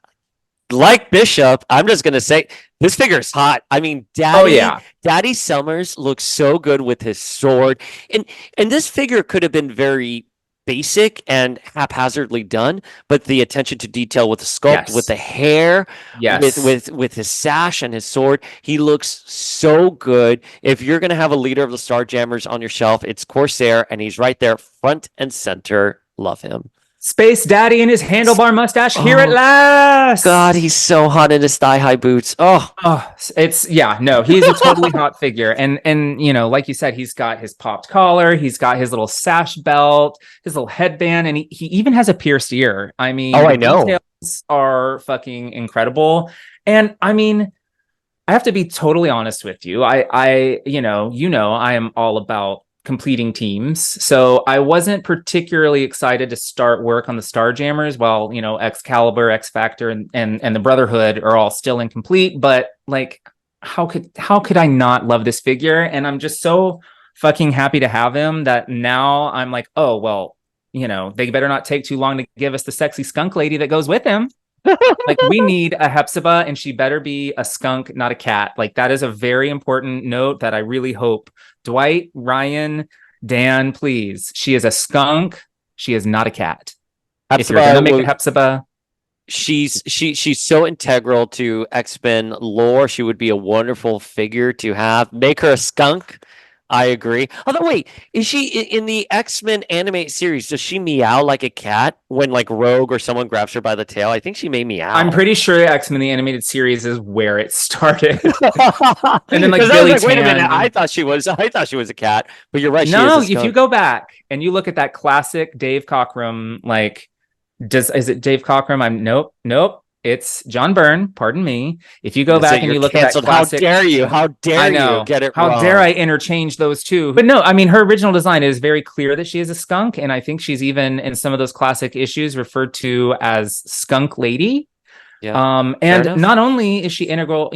Speaker 1: like Bishop, I'm just gonna say this figure is hot. I mean,
Speaker 2: Oh yeah,
Speaker 1: Daddy Summers looks so good with his sword, and this figure could have been very basic and haphazardly done, but the attention to detail with the sculpt, with
Speaker 2: yes,
Speaker 1: the hair, with
Speaker 2: yes.
Speaker 1: his sash and his sword, he looks so good. If you're gonna have a leader of the Starjammers on your shelf, it's Corsair, and he's right there, front and center. Love him.
Speaker 2: Space Daddy and his handlebar mustache here at
Speaker 1: Oh
Speaker 2: last.
Speaker 1: God, he's so hot in his thigh-high boots. Oh,
Speaker 2: Oh, it's yeah, no, he's a totally hot figure. And you know, like you said, he's got his popped collar, he's got his little sash belt, his little headband, and he even has a pierced ear. I mean,
Speaker 1: oh,
Speaker 2: the
Speaker 1: I know.
Speaker 2: details are fucking incredible. And I mean, I have to be totally honest with you. I am all about completing teams. So I wasn't particularly excited to start work on the Starjammers while, Excalibur, X Factor, and the Brotherhood are all still incomplete. But like, how could I not love this figure? And I'm just so fucking happy to have him that now I'm like, oh well, they better not take too long to give us the sexy skunk lady that goes with him. Like we need a Hepzibah, and she better be a skunk, not a cat. Like that is a very important note that I really hope Dwight, Ryan, Dan, please. She is a skunk. She is not a cat. If you're gonna make a Hepzibah,
Speaker 1: she's so integral to X-Men lore. She would be a wonderful figure to have. Make her a skunk. I agree. Although, wait, is she in the X-Men animated series? Does she meow like a cat when like Rogue or someone grabs her by the tail? I think she may meow.
Speaker 2: I'm pretty sure X-Men the animated series is where it started.
Speaker 1: And then like Billy wait a minute, I thought she was a cat, but you're right.
Speaker 2: No, if you go back and you look at that classic Dave Cockrum, like, is it Dave Cockrum? Nope. It's John Byrne. Pardon me. If you go back and you look at that classic,
Speaker 1: how dare you? How dare you get it wrong?
Speaker 2: How dare I interchange those two? But no, I mean, her original design is very clear that she is a skunk, and I think she's even in some of those classic issues referred to as Skunk Lady.
Speaker 1: Yeah.
Speaker 2: And not only is she integral,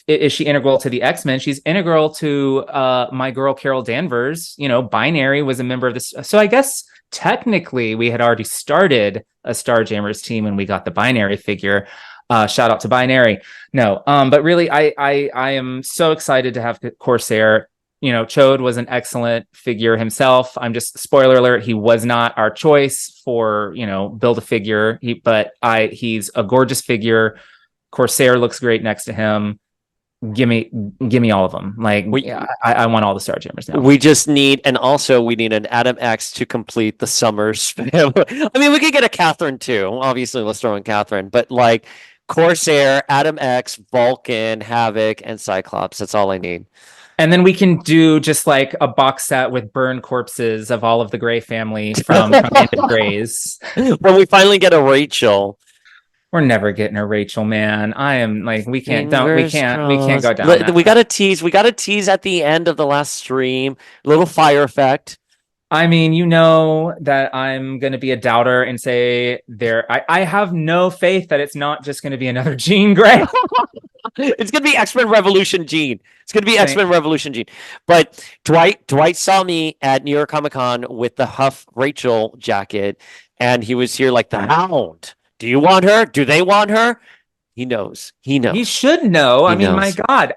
Speaker 2: is she integral to the X-Men, she's integral to my girl Carol Danvers. Binary was a member of this, so I guess technically we had already started a Starjammers team when we got the Binary figure. Shout out to Binary. No, but really, I am so excited to have Corsair. Chode was an excellent figure himself. I'm just, spoiler alert, he was not our choice for, build a figure. He's a gorgeous figure. Corsair looks great next to him. Give me all of them. Like I want all the Starjammers now.
Speaker 1: We just need, and also we need an Adam X to complete the Summers family. I mean, we could get a Catherine too. Obviously, let's throw in Catherine, but like Corsair, Adam X, Vulcan, Havoc, and Cyclops. That's all I need.
Speaker 2: And then we can do just like a box set with burned corpses of all of the Gray family from the Grays.
Speaker 1: When we finally get a Rachel.
Speaker 2: We're never getting a Rachel, man. I am like, we can't go down.
Speaker 1: We got to tease at the end of the last stream. A little fire effect.
Speaker 2: I mean, that I'm going to be a doubter and say I have no faith that it's not just going to be another Jean Grey.
Speaker 1: It's going to be X-Men Revolution Jean. It's going to be X-Men Revolution Jean. But Dwight saw me at New York Comic Con with the Huff Rachel jacket, and he was here like the Hound. Do you want her? Do they want her? He knows.
Speaker 2: He should know. I mean, my God,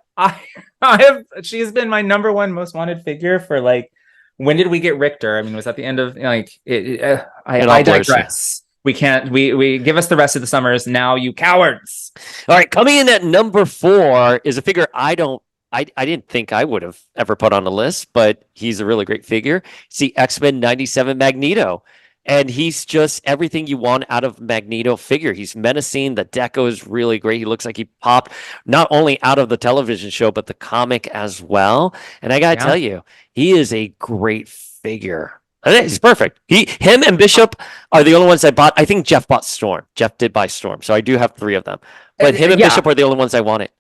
Speaker 2: she has been my number one most wanted figure for like, when did we get Richter? I mean, was that the end of like I digress. We can't, we give us the rest of the Summers now, you cowards.
Speaker 1: All right. Coming in at number 4 is a figure I didn't think I would have ever put on the list, but he's a really great figure. It's the X-Men 97 Magneto. And he's just everything you want out of Magneto figure. He's menacing. The deco is really great. He looks like he popped not only out of the television show, but the comic as well. And I got to tell you, he is a great figure. He's perfect. Him and Bishop are the only ones I bought. I think Jeff bought Storm. Jeff did buy Storm. So I do have 3 of them. But him and Bishop are the only ones I wanted.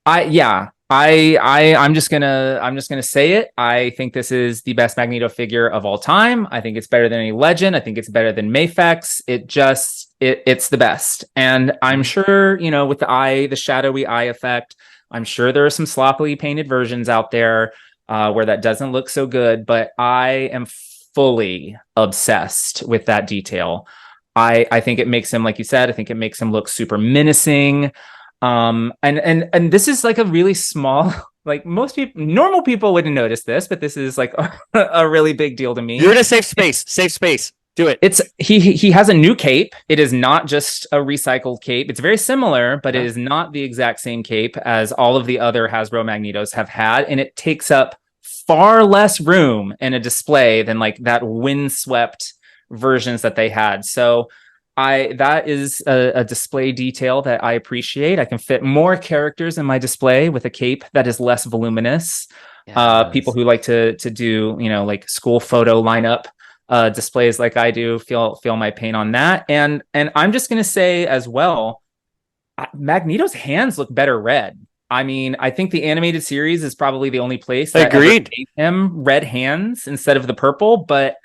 Speaker 2: I I'm just gonna say it. I think this is the best Magneto figure of all time. I think it's better than any Legend. I think it's better than Mafex. It's the best. And I'm sure, with the shadowy eye effect, I'm sure there are some sloppily painted versions out there where that doesn't look so good, but I am fully obsessed with that detail. I think it makes him, like you said, I think it makes him look super menacing. And this is like a really small, like most people, normal people wouldn't notice this, but this is like a really big deal to me.
Speaker 1: You're in a safe space. Safe space. Do it.
Speaker 2: It's he has a new cape. It is not just a recycled cape. It's very similar, but it is not the exact same cape as all of the other Hasbro Magnetos have had, and it takes up far less room in a display than like that windswept versions that they had. So that is a display detail that I appreciate. I can fit more characters in my display with a cape that is less voluminous.
Speaker 1: Yes.
Speaker 2: People who like to do, like school photo lineup displays like I do feel my pain on that. And I'm just gonna say as well, Magneto's hands look better red. I mean, I think the animated series is probably the only place that ever gave him red hands instead of the purple, but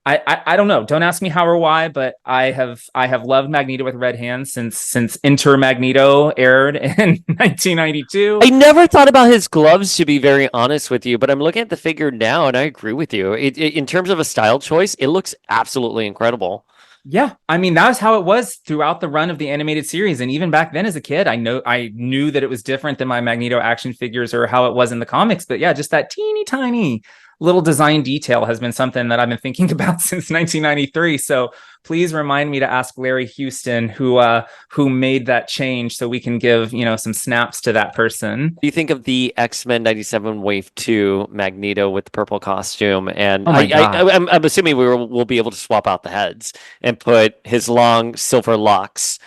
Speaker 2: I don't know. Don't ask me how or why, but I have loved Magneto with red hands since Enter Magneto aired in 1992.
Speaker 1: I never thought about his gloves, to be very honest with you, but I'm looking at the figure now, and I agree with you. In terms of a style choice, it looks absolutely incredible.
Speaker 2: Yeah, I mean that was how it was throughout the run of the animated series, and even back then as a kid, I knew that it was different than my Magneto action figures or how it was in the comics. But yeah, just that teeny tiny little design detail has been something that I've been thinking about since 1993. So please remind me to ask Larry Houston, who made that change, so we can give some snaps to that person.
Speaker 1: Do you think of the X-Men 97 Wave 2 Magneto with the purple costume? And
Speaker 2: Oh my God.
Speaker 1: I'm assuming we'll be able to swap out the heads and put his long silver locks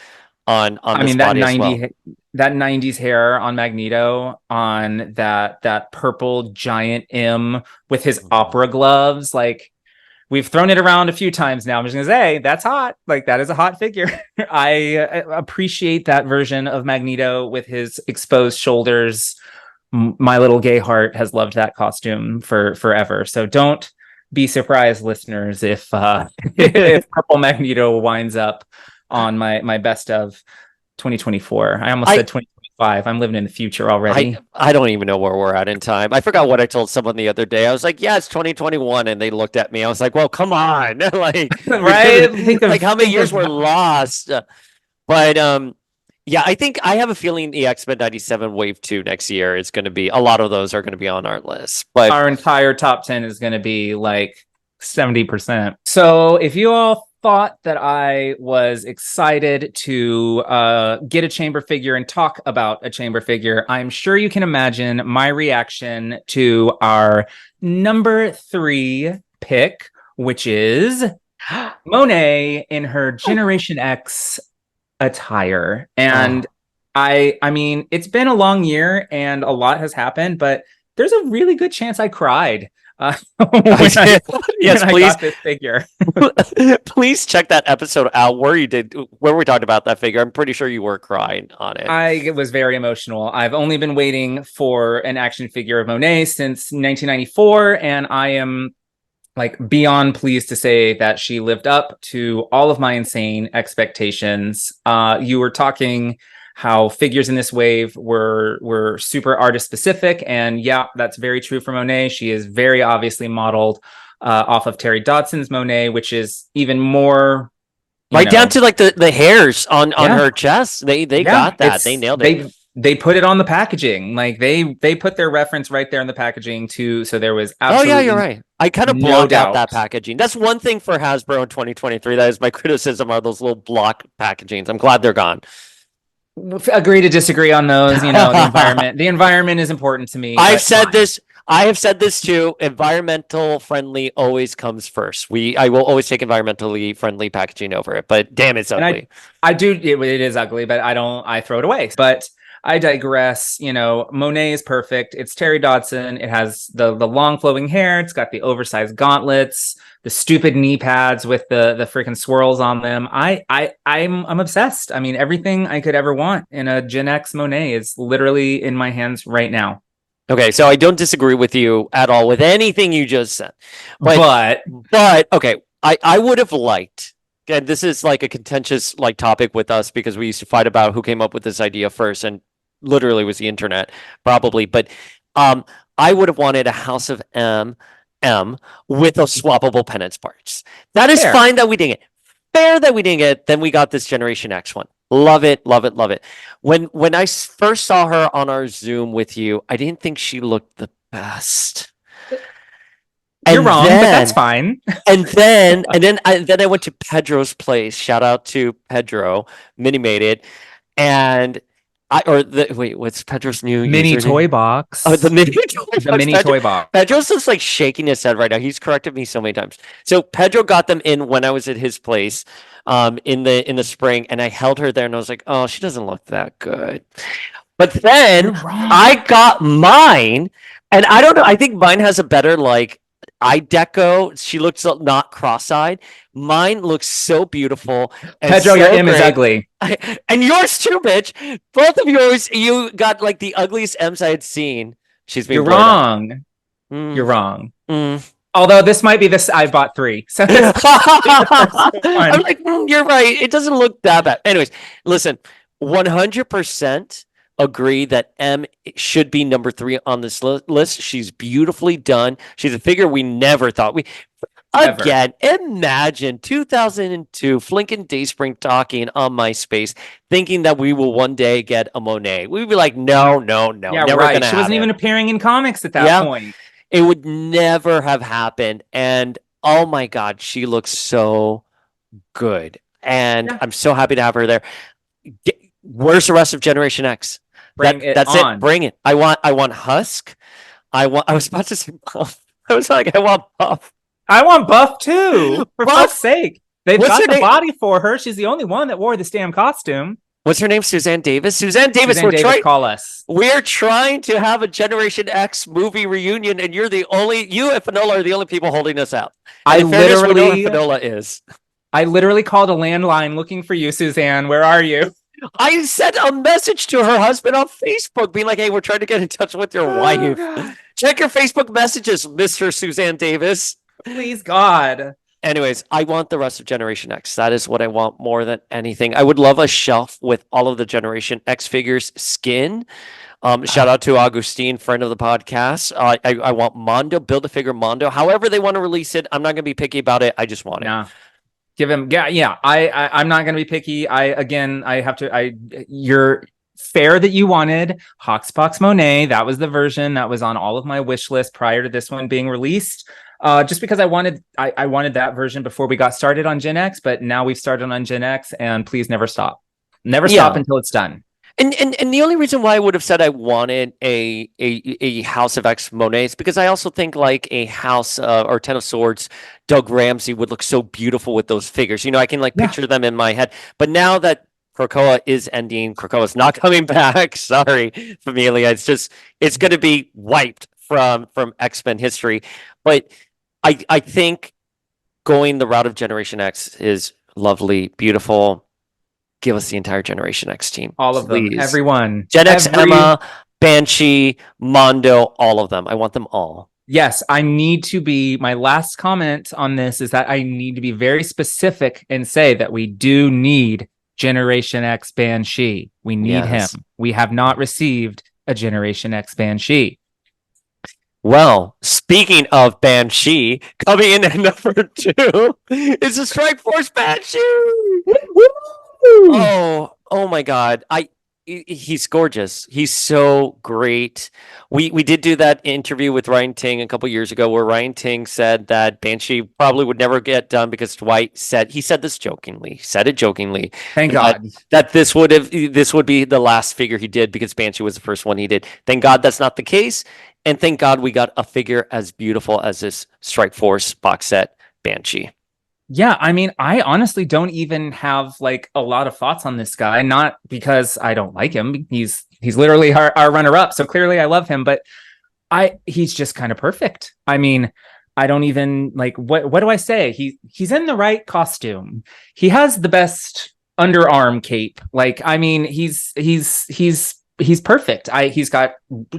Speaker 1: on this body as well.
Speaker 2: That 90s hair on Magneto, on that purple giant M with his opera gloves. Like, we've thrown it around a few times now. I'm just gonna say that's hot. Like, that is a hot figure. I appreciate that version of Magneto with his exposed shoulders. My little gay heart has loved that costume for forever. So don't be surprised, listeners, if if purple Magneto winds up on my best of 2024. I almost said 2025. I'm living in the future already.
Speaker 1: I don't even know where we're at in time. I forgot what I told someone the other day. I was like, yeah, it's 2021. And they looked at me. I was like, well, come on. Like,
Speaker 2: right?
Speaker 1: Like, how many years were lost? But yeah, I think I have a feeling the X-Men 97 Wave 2 next year is going to be, a lot of those are going to be on our list. But
Speaker 2: our entire top 10 is going to be like 70%. So if you all thought that I was excited to get a chamber figure and talk about a chamber figure, I'm sure you can imagine my reaction to our number 3 pick, which is Monet in her Generation X attire. And I mean, it's been a long year and a lot has happened, but there's a really good chance I cried.
Speaker 1: Yes, please.
Speaker 2: I got this figure.
Speaker 1: Please check that episode out where we talked about that figure. I'm pretty sure you were crying on it.
Speaker 2: I was very emotional. I've only been waiting for an action figure of Monet since 1994, and I am like beyond pleased to say that she lived up to all of my insane expectations. You were talking how figures in this wave were super artist specific, and yeah, that's very true for Monet. She is very obviously modeled off of Terry Dodson's Monet, which is even more
Speaker 1: down to like the hairs on her chest. They got that. They nailed it.
Speaker 2: They put it on the packaging. Like they put their reference right there in the packaging too. So there was absolutely
Speaker 1: you're right. I kind of blocked out that packaging. That's one thing for Hasbro in 2023. That is my criticism, are those little block packagings. I'm glad they're gone.
Speaker 2: Agree to disagree on those. The environment. The environment is important to me.
Speaker 1: I have said this too. Environmental friendly always comes first. I will always take environmentally friendly packaging over it. But damn, it's ugly.
Speaker 2: I do. It is ugly, but I throw it away. But I digress. Monet is perfect. It's Terry Dodson. It has the long flowing hair. It's got the oversized gauntlets, the stupid knee pads with the freaking swirls on them. I'm obsessed. I mean, everything I could ever want in a Gen X Monet is literally in my hands right now.
Speaker 1: Okay, so I don't disagree with you at all with anything you just said.
Speaker 2: But
Speaker 1: okay, I would have liked, and this is like a contentious like topic with us because we used to fight about who came up with this idea first, and literally was the internet probably. But I would have wanted a House of M with those swappable penance parts. That is
Speaker 2: Fair.
Speaker 1: fine that we didn't get. Fair that we didn't get. Then we got this Generation X one. Love it, love it, love it. When I first saw her on our Zoom with you, I didn't think she looked the best.
Speaker 2: You're wrong, but that's fine.
Speaker 1: And then I went to Pedro's place. Shout out to Pedro, Mini made it, and what's Pedro's new
Speaker 2: Mini
Speaker 1: username?
Speaker 2: toy box.
Speaker 1: Oh, the mini toy box.
Speaker 2: The mini toy box.
Speaker 1: Pedro's just like shaking his head right now. He's corrected me so many times. So Pedro got them in when I was at his place, in the spring, and I held her there, and I was like, oh, she doesn't look that good. But then I got mine, and I don't know. I think mine has a better like eye deco. She looks not cross-eyed. Mine looks so beautiful. And
Speaker 2: Pedro,
Speaker 1: so
Speaker 2: your M is
Speaker 1: great.
Speaker 2: ugly.
Speaker 1: And yours too, bitch. Both of yours, you got like the ugliest M's I had seen.
Speaker 2: You're wrong. You're wrong.
Speaker 1: Mm.
Speaker 2: Although this might be this, I bought 3. So
Speaker 1: I'm like, you're right. It doesn't look that bad. Anyways, listen, 100% agree that M should be number 3 on this list. She's beautifully done. She's a figure we never thought we.
Speaker 2: Ever.
Speaker 1: Again, imagine 2002, Flink and Dayspring talking on MySpace, thinking that we will one day get a Monet. We'd be like, no,
Speaker 2: yeah,
Speaker 1: never
Speaker 2: right.
Speaker 1: gonna
Speaker 2: She wasn't even appearing in comics at that point.
Speaker 1: It would never have happened. And oh my God, she looks so good. And I'm so happy to have her there. Where's the rest of Generation X? That's it. Bring it. I want Husk. I was about to say Buff. I was like, I want Buff.
Speaker 2: I want Buff too. For fuck's sake. They've
Speaker 1: What's
Speaker 2: got the body for her. She's the only one that wore this damn costume.
Speaker 1: What's her name? Suzanne Davis? Suzanne Davis,
Speaker 2: call us.
Speaker 1: We're trying to have a Generation X movie reunion, and you and Fanola are the only people holding us out.
Speaker 2: I literally
Speaker 1: Fanola is.
Speaker 2: I literally called a landline looking for you, Suzanne. Where are you?
Speaker 1: I sent a message to her husband on Facebook being like, hey, we're trying to get in touch with your wife. God. Check your Facebook messages, Mr. Suzanne Davis.
Speaker 2: Please, God.
Speaker 1: Anyways, I want the rest of Generation X. That is what I want more than anything. I would love a shelf with all of the Generation X figures skin. Shout out to Augustine, friend of the podcast. I want Mondo, Build-A-Figure Mondo. However they want to release it, I'm not going to be picky about it. I just want it.
Speaker 2: Give him, I'm not going to be picky. You're fair that you wanted Hoxpox Monet. That was the version that was on all of my wish list prior to this one being released. Just because I wanted that version before we got started on Gen X, but now we've started on Gen X, and please never stop. Never stop until it's done.
Speaker 1: And the only reason why I would have said I wanted a House of X Monet is because I also think like a House or Ten of Swords, Doug Ramsey would look so beautiful with those figures. I can picture them in my head. But now that Krakoa is ending, Krakoa's not coming back. Sorry, Familia. It's going to be wiped from X-Men history. But I think going the route of Generation X is lovely, beautiful. Give us the entire Generation X team.
Speaker 2: All of them. Everyone.
Speaker 1: Gen X, Emma, Banshee, Mondo, all of them. I want them all.
Speaker 2: Yes, my last comment on this is that I need to be very specific and say that we do need Generation X Banshee. We need him. We have not received a Generation X Banshee.
Speaker 1: Well, speaking of Banshee, coming in at number 2 is the Strike Force Banshee. Oh my God! He's gorgeous. He's so great. We did do that interview with Ryan Ting a couple years ago, where Ryan Ting said that Banshee probably would never get done because Dwight said it jokingly.
Speaker 2: Thank God
Speaker 1: that this would be the last figure he did because Banshee was the first one he did. Thank God that's not the case. And thank God we got a figure as beautiful as this Strike Force box set Banshee.
Speaker 2: Yeah, I mean, I honestly don't even have like a lot of thoughts on this guy. Not because I don't like him. He's he's literally our runner up. So clearly I love him, but he's just kind of perfect. I mean, I don't even like what do I say? He's in the right costume. He has the best underarm cape. Like, I mean, he's perfect. He's got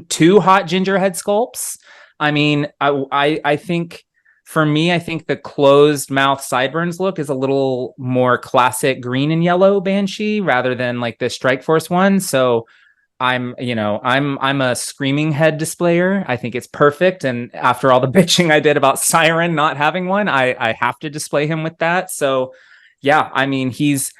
Speaker 2: 2 hot ginger head sculpts. I mean, I think for me, I think the closed mouth sideburns look is a little more classic green and yellow Banshee rather than like the Strike Force one. So I'm a screaming head displayer. I think it's perfect. And after all the bitching I did about Siren not having one, I have to display him with that. So yeah, I mean, he's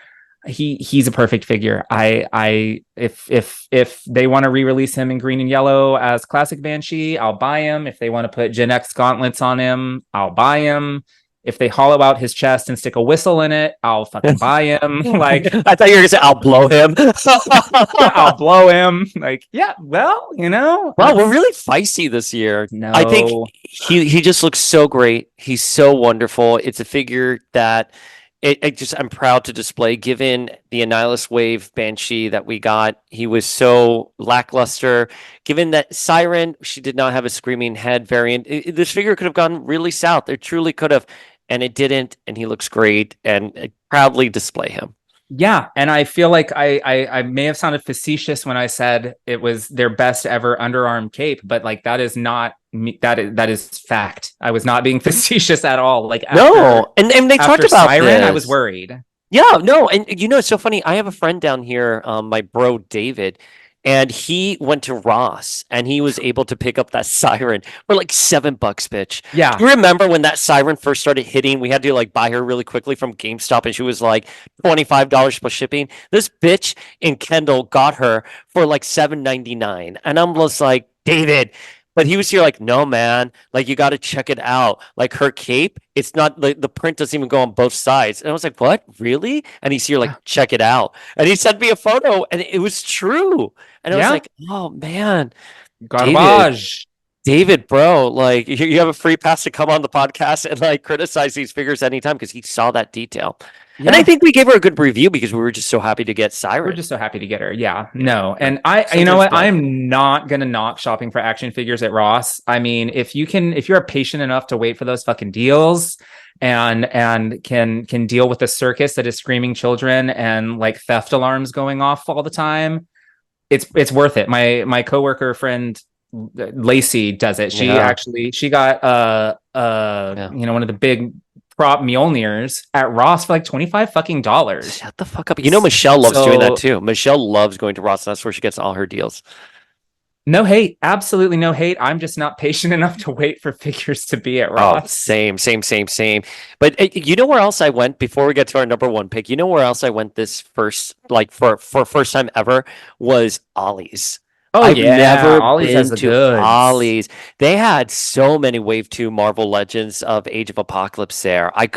Speaker 2: a perfect figure. If they want to re-release him in green and yellow as classic Banshee, I'll buy him. If they want to put Gen X gauntlets on him, I'll buy him. If they hollow out his chest and stick a whistle in it, I'll fucking buy him. Like,
Speaker 1: I thought you were gonna say I'll blow him.
Speaker 2: I'll blow him. Like, yeah, well,
Speaker 1: Wow, we're really feisty this year.
Speaker 2: No,
Speaker 1: I think he just looks so great. He's so wonderful. It's a figure that I'm proud to display. Given the Annihilus Wave Banshee that we got, he was so lackluster. Given that Siren, she did not have a screaming head variant. This figure could have gone really south. It truly could have, and it didn't. And he looks great, and I proudly display him.
Speaker 2: Yeah, and I feel like I may have sounded facetious when I said it was their best ever underarm cape, but like that is not me. That is fact. I was not being facetious at all. Like
Speaker 1: No, and they talked about
Speaker 2: Siren,
Speaker 1: this.
Speaker 2: I was worried.
Speaker 1: Yeah, no, and it's so funny. I have a friend down here, my bro David, and he went to Ross and he was able to pick up that Siren for like $7, bitch.
Speaker 2: Yeah.
Speaker 1: You remember when that Siren first started hitting? We had to like buy her really quickly from GameStop, and she was like $25 plus shipping. This bitch in Kendall got her for like $7.99, and I'm just like, David. But he was here like, no, man, like you got to check it out. Like her cape, it's not like the print doesn't even go on both sides. And I was like, what? Really? And he's here like, check it out. And he sent me a photo, and it was true. And I was like, oh man,
Speaker 2: garbage.
Speaker 1: David, bro, like you have a free pass to come on the podcast and like criticize these figures anytime because he saw that detail. Yeah. And I think we gave her a good review because we were just so happy to get Siren.
Speaker 2: We're just so happy to get her. Yeah. No. And you know what? I'm not going to knock shopping for action figures at Ross. I mean, if you're patient enough to wait for those fucking deals and can deal with the circus that is screaming children and like theft alarms going off all the time, it's worth it. My coworker friend Lacey does it. She got one of the big prop Mjolnirs at Ross for like $25 fucking dollars.
Speaker 1: Shut the fuck up. Michelle loves doing that too. Michelle loves going to Ross, and that's where she gets all her deals.
Speaker 2: No hate, absolutely no hate. I'm just not patient enough to wait for figures to be at Ross.
Speaker 1: Oh, same. But you know where else I went before we get to our number one pick? You know where else I went this first, like for first time ever, was Ollie's. I've never been to Ollie's. They had so many Wave 2 Marvel Legends of Age of Apocalypse there. I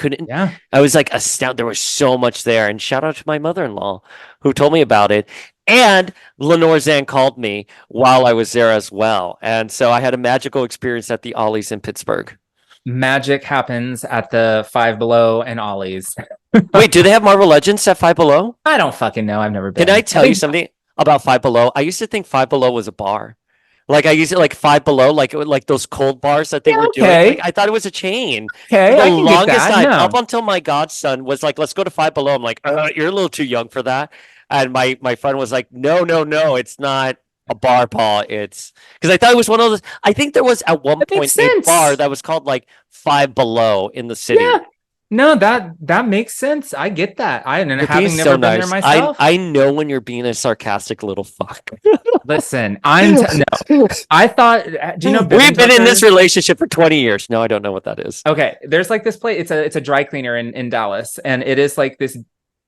Speaker 1: was like astounded. There was so much there. And shout out to my mother-in-law who told me about it. And Lenore Zan called me while I was there as well. And so I had a magical experience at the Ollie's in Pittsburgh.
Speaker 2: Magic happens at the Five Below and Ollie's.
Speaker 1: Wait, do they have Marvel Legends at Five Below?
Speaker 2: I don't fucking know. I've never been.
Speaker 1: Can I tell you something about Five Below? I used to think Five Below was a bar. Like I used it like Five Below, like those cold bars that they were doing. Like, I thought it was a chain.
Speaker 2: Okay,
Speaker 1: the longest time, up until my godson was like, "Let's go to Five Below." I'm like, "You're a little too young for that." And my friend was like, "No, it's not a bar, Paul. It's because I thought it was one of those. I think there was at one point a bar that was called like Five Below in the city." Yeah.
Speaker 2: No, that makes sense. I get that. Having never been there myself.
Speaker 1: I know when you're being a sarcastic little fuck.
Speaker 2: Listen, no. I thought. Do you know
Speaker 1: we've been in this relationship for 20 years? No, I don't know what that is.
Speaker 2: Okay, there's like this place. It's a dry cleaner in Dallas, and it is like this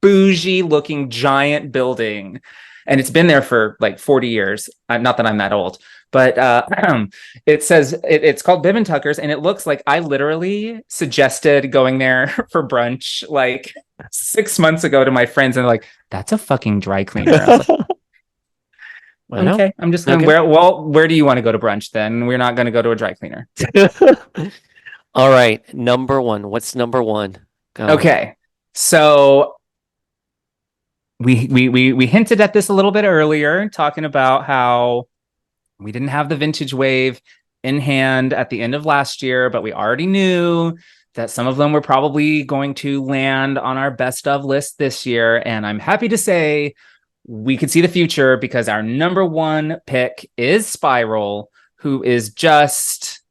Speaker 2: bougie looking giant building, and it's been there for like 40 years. Not that I'm that old. But it says it's called Bib and Tuckers, and it looks like I literally suggested going there for brunch like 6 months ago to my friends, and they're like, "That's a fucking dry cleaner." I was like, okay, I'm just going. Where do you want to go to brunch? Then we're not going to go to a dry cleaner.
Speaker 1: All right, number one. What's number one?
Speaker 2: Go. Okay, so we hinted at this a little bit earlier, talking about how we didn't have the vintage wave in hand at the end of last year, but we already knew that some of them were probably going to land on our best of list this year. And I'm happy to say we could see the future because our number one pick is Spiral, who is just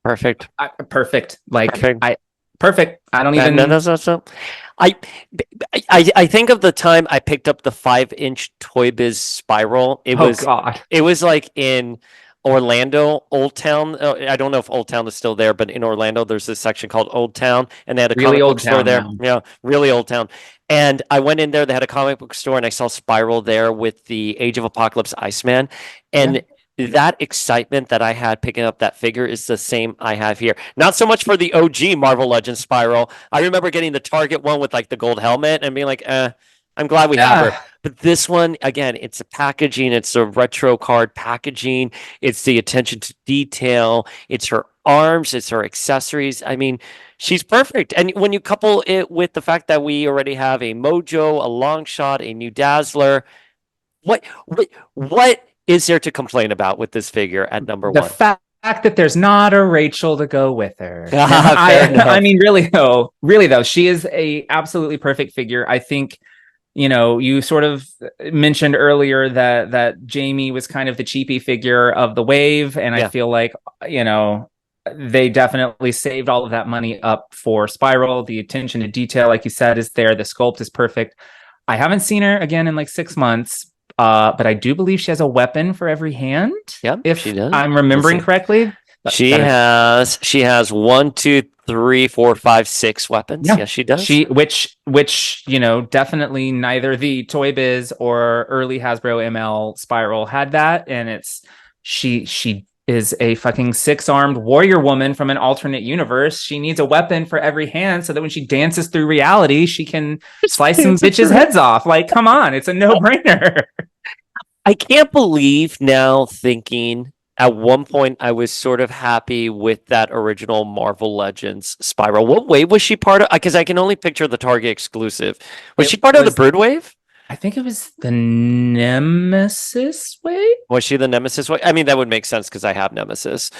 Speaker 1: Perfect.
Speaker 2: perfect. Like
Speaker 1: Perfect.
Speaker 2: perfect. I don't even.
Speaker 1: No. I, I think of the time I picked up the 5-inch Toy Biz Spiral.
Speaker 2: Oh God.
Speaker 1: It was like in Orlando, Old Town. I don't know if Old Town is still there, but in Orlando, there's this section called Old Town, and they had a
Speaker 2: Really
Speaker 1: comic
Speaker 2: Old
Speaker 1: book store
Speaker 2: Town
Speaker 1: there.
Speaker 2: now.
Speaker 1: Yeah, really Old Town. And I went in there. They had a comic book store, and I saw Spiral there with the Age of Apocalypse Iceman, and that excitement that I had picking up that figure is the same I have here. Not so much for the OG Marvel Legends Spiral. I remember getting the Target one with like the gold helmet and being like, I'm glad we have her. But this one, again, it's a packaging, it's a retro card packaging, it's the attention to detail, it's her arms, it's her accessories. I mean, she's perfect. And when you couple it with the fact that we already have a Mojo, a Longshot, a new Dazzler, what is there to complain about with this figure at number
Speaker 2: The
Speaker 1: one?
Speaker 2: fact that there's not a Rachel to go with her.
Speaker 1: Fair enough.
Speaker 2: I mean, really though, she is a absolutely perfect figure. I think, you know, you sort of mentioned earlier that Jamie was kind of the cheapy figure of the wave, and I feel like, you know, they definitely saved all of that money up for Spiral. The attention to detail, like you said, is there. The sculpt is perfect. I haven't seen her again in like 6 months. But I do believe she has a weapon for every hand.
Speaker 1: Yeah,
Speaker 2: if
Speaker 1: she does.
Speaker 2: I'm remembering correctly.
Speaker 1: She has 1, 2, 3, 4, 5, 6 weapons.
Speaker 2: Yeah.
Speaker 1: Yes, she does.
Speaker 2: Which you know, definitely neither the Toy Biz or early Hasbro ML Spiral had that, and she is a fucking 6-armed warrior woman from an alternate universe. She needs a weapon for every hand so that when she dances through reality, she can slice some bitches' heads off. Like, come on, it's a no-brainer.
Speaker 1: I can't believe now thinking at one point I was sort of happy with that original Marvel Legends Spiral. What wave was she part of? Because I can only picture the Target exclusive. Was she part of the Brood wave?
Speaker 2: I think it was the Nemesis wave.
Speaker 1: Was she the Nemesis wave? I mean, that would make sense because I have Nemesis.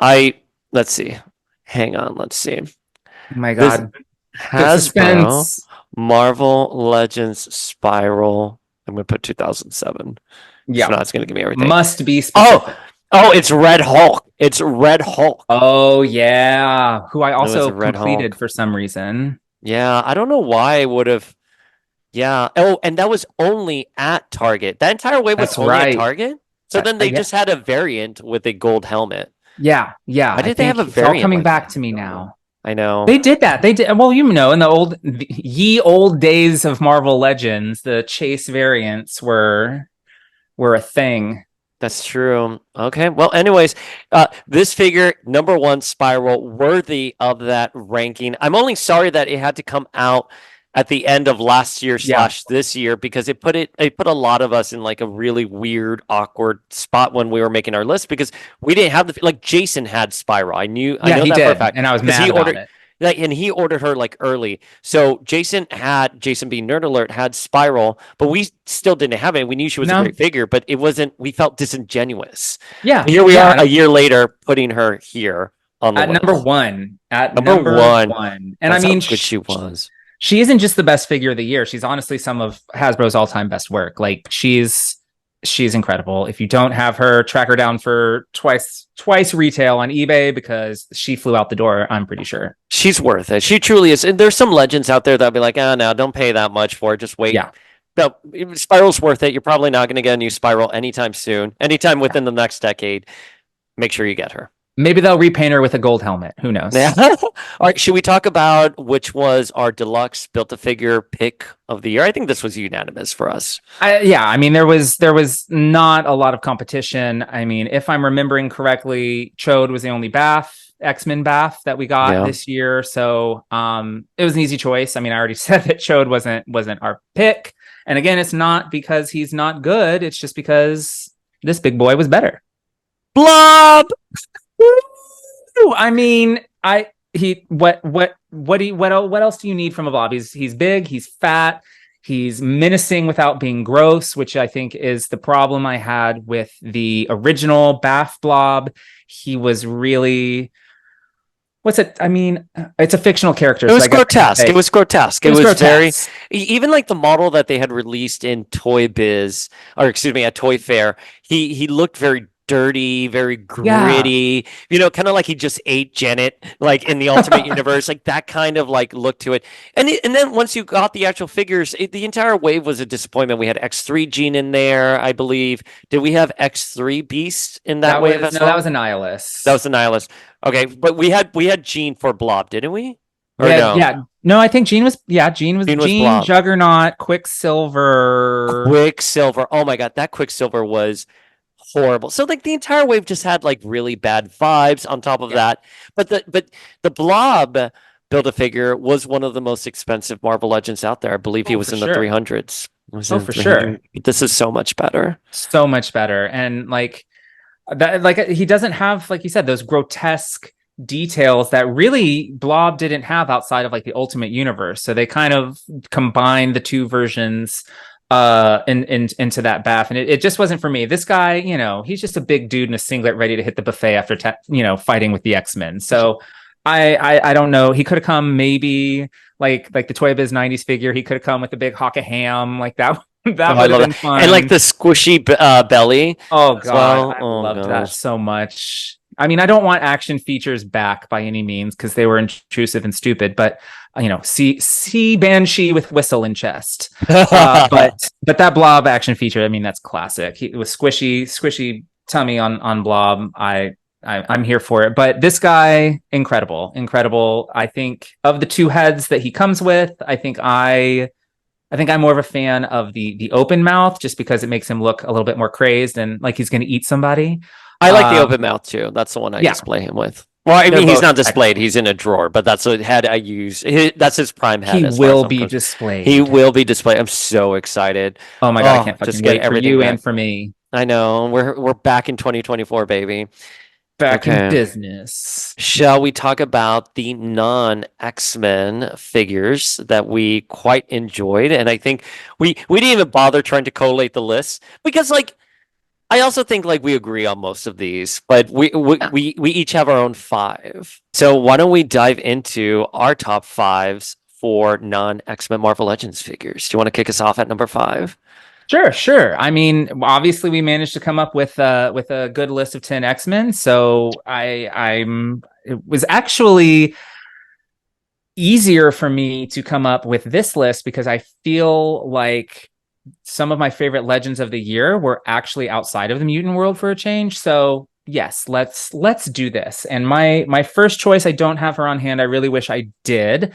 Speaker 1: Let's see. Hang on, let's see.
Speaker 2: Oh my God.
Speaker 1: Hasbro Marvel Legends Spiral. I'm going to put 2007.
Speaker 2: Yeah.
Speaker 1: So it's going to give me everything.
Speaker 2: Must be specific.
Speaker 1: Oh, it's Red Hulk. It's Red Hulk.
Speaker 2: Oh, yeah. Who I also completed for some reason.
Speaker 1: Yeah, I don't know why I would have. Yeah. Oh, and that was only at Target. That entire wave was only at Target? So then they just had a variant with a gold helmet.
Speaker 2: Yeah.
Speaker 1: Why did they have a variant?
Speaker 2: It's all coming back to me now.
Speaker 1: I know.
Speaker 2: They did that. They did. Well, you know, in the ye old days of Marvel Legends, the chase variants were a thing.
Speaker 1: That's true. Okay. Well, anyways, this figure, number one Spiral, worthy of that ranking. I'm only sorry that it had to come out at the end of last year / this year, because it put a lot of us in like a really weird, awkward spot when we were making our list, because we didn't have like Jason had Spiral. I know that
Speaker 2: he
Speaker 1: for
Speaker 2: did,
Speaker 1: a fact,
Speaker 2: and I was mad about it.
Speaker 1: Like, and he ordered her like early. So Jason B. Nerd Alert had Spiral, but we still didn't have it. We knew she was a great figure, but it wasn't. We felt disingenuous.
Speaker 2: Yeah.
Speaker 1: And here we are a year later, putting her here on the
Speaker 2: at
Speaker 1: list.
Speaker 2: number one. And
Speaker 1: That's
Speaker 2: I mean,
Speaker 1: how good she was.
Speaker 2: She isn't just the best figure of the year. She's honestly some of Hasbro's all-time best work. Like, she's incredible. If you don't have her, track her down for twice retail on eBay, because she flew out the door, I'm pretty sure.
Speaker 1: She's worth it. She truly is. And there's some legends out there that'll be like, no, don't pay that much for it. Just wait.
Speaker 2: Yeah.
Speaker 1: No, Spiral's worth it. You're probably not going to get a new Spiral anytime soon. Anytime within the next decade. Make sure you get her.
Speaker 2: Maybe they'll repaint her with a gold helmet. Who knows?
Speaker 1: Yeah. All right. Should we talk about which was our deluxe Build-A-Figure pick of the year? I think this was unanimous for us.
Speaker 2: I mean, there was not a lot of competition. I mean, if I'm remembering correctly, Chode was the only X-Men Bath that we got this year. So it was an easy choice. I mean, I already said that Chode wasn't our pick. And again, it's not because he's not good. It's just because this big boy was better.
Speaker 1: Blob!
Speaker 2: I mean, what else do you need from a Blob? He's big, he's fat, He's menacing without being gross, which I think is the problem I had with the original Bath Blob. He was really, what's it? I mean, it's a fictional character,
Speaker 1: It
Speaker 2: so
Speaker 1: was
Speaker 2: I guess I can
Speaker 1: grotesque.
Speaker 2: say
Speaker 1: It was grotesque.
Speaker 2: it
Speaker 1: It
Speaker 2: was
Speaker 1: was very
Speaker 2: grotesque.
Speaker 1: even like the model that they had released in Toy Biz, or excuse me, at Toy Fair. He looked very dirty, very
Speaker 2: Yeah.
Speaker 1: gritty. You know, kind of like he just ate Janet, like in the Ultimate Universe, like that kind of like look to it. And then once you got the actual figures, the entire wave was a disappointment. We had X3 Gene in there, I believe. Did we have X3 Beast in that wave as
Speaker 2: That
Speaker 1: well?
Speaker 2: was a
Speaker 1: That
Speaker 2: nihilist.
Speaker 1: was the Nihilist. Okay, but we had Gene for Blob, didn't we?
Speaker 2: We
Speaker 1: Or
Speaker 2: had,
Speaker 1: no?
Speaker 2: yeah, no, I think Gene was
Speaker 1: Gene was
Speaker 2: Gene,
Speaker 1: Blob.
Speaker 2: Juggernaut, Quicksilver.
Speaker 1: Quicksilver. Oh my God, that Quicksilver was horrible. So like the entire wave just had like really bad vibes on top of
Speaker 2: Yeah.
Speaker 1: that. But the Blob Build-A-Figure was one of the most expensive Marvel Legends out there. I believe he
Speaker 2: Oh,
Speaker 1: was
Speaker 2: for
Speaker 1: in the
Speaker 2: sure.
Speaker 1: 300s. Was
Speaker 2: Oh,
Speaker 1: in
Speaker 2: for sure.
Speaker 1: 300. This is so much better.
Speaker 2: So much better. And like that, like he doesn't have, like you said, those grotesque details that really Blob didn't have outside of like the Ultimate Universe. So they kind of combined the two versions into that bath, and it just wasn't for me. This guy, he's just a big dude in a singlet ready to hit the buffet after fighting with the X-Men. So I don't know, he could have come maybe like the Toy Biz 90s figure. He could have come with a big hock of ham like that.
Speaker 1: Oh,
Speaker 2: That
Speaker 1: I
Speaker 2: would have
Speaker 1: love
Speaker 2: been
Speaker 1: that. And like
Speaker 2: fun.
Speaker 1: the squishy belly
Speaker 2: Oh
Speaker 1: as
Speaker 2: God,
Speaker 1: well.
Speaker 2: I
Speaker 1: Oh
Speaker 2: loved that
Speaker 1: gosh.
Speaker 2: so much. I mean, I don't want action features back by any means because they were intrusive and stupid, but see Banshee with whistle in chest. But that Blob action feature, I mean, that's classic. It was squishy tummy on Blob. I'm here for it. But this guy, incredible, incredible. I think of the two heads that he comes with, I think I'm more of a fan of the open mouth just because it makes him look a little bit more crazed and like he's going to eat somebody.
Speaker 1: I like the
Speaker 2: Um,
Speaker 1: open mouth too. That's the one I
Speaker 2: yeah,
Speaker 1: display him with. Well, I
Speaker 2: they're
Speaker 1: mean, he's
Speaker 2: both
Speaker 1: not displayed.
Speaker 2: excellent.
Speaker 1: He's in a drawer, but that's what head I use. That's his prime head
Speaker 2: He
Speaker 1: as far as
Speaker 2: will
Speaker 1: I'm
Speaker 2: be
Speaker 1: concerned. He
Speaker 2: displayed.
Speaker 1: will be displayed. I'm so excited.
Speaker 2: Oh my God, I
Speaker 1: Oh,
Speaker 2: can't
Speaker 1: just
Speaker 2: fucking
Speaker 1: get
Speaker 2: wait for
Speaker 1: everything
Speaker 2: you
Speaker 1: back.
Speaker 2: and for me.
Speaker 1: I know. We're back in 2024, baby.
Speaker 2: Back in
Speaker 1: Okay.
Speaker 2: business.
Speaker 1: Shall we talk about the non-X-Men figures that we quite enjoyed? And I think we didn't even bother trying to collate the list because like I also think like we agree on most of these, but we each have our own five. So why don't we dive into our top fives for non-X-Men Marvel Legends figures? Do you want to kick us off at number five?
Speaker 2: Sure, sure. I mean, obviously we managed to come up with a good list of 10 X-Men. So it was actually easier for me to come up with this list because I feel like some of my favorite legends of the year were actually outside of the mutant world for a change. So yes, let's do this. And my first choice, I don't have her on hand. I really wish I did.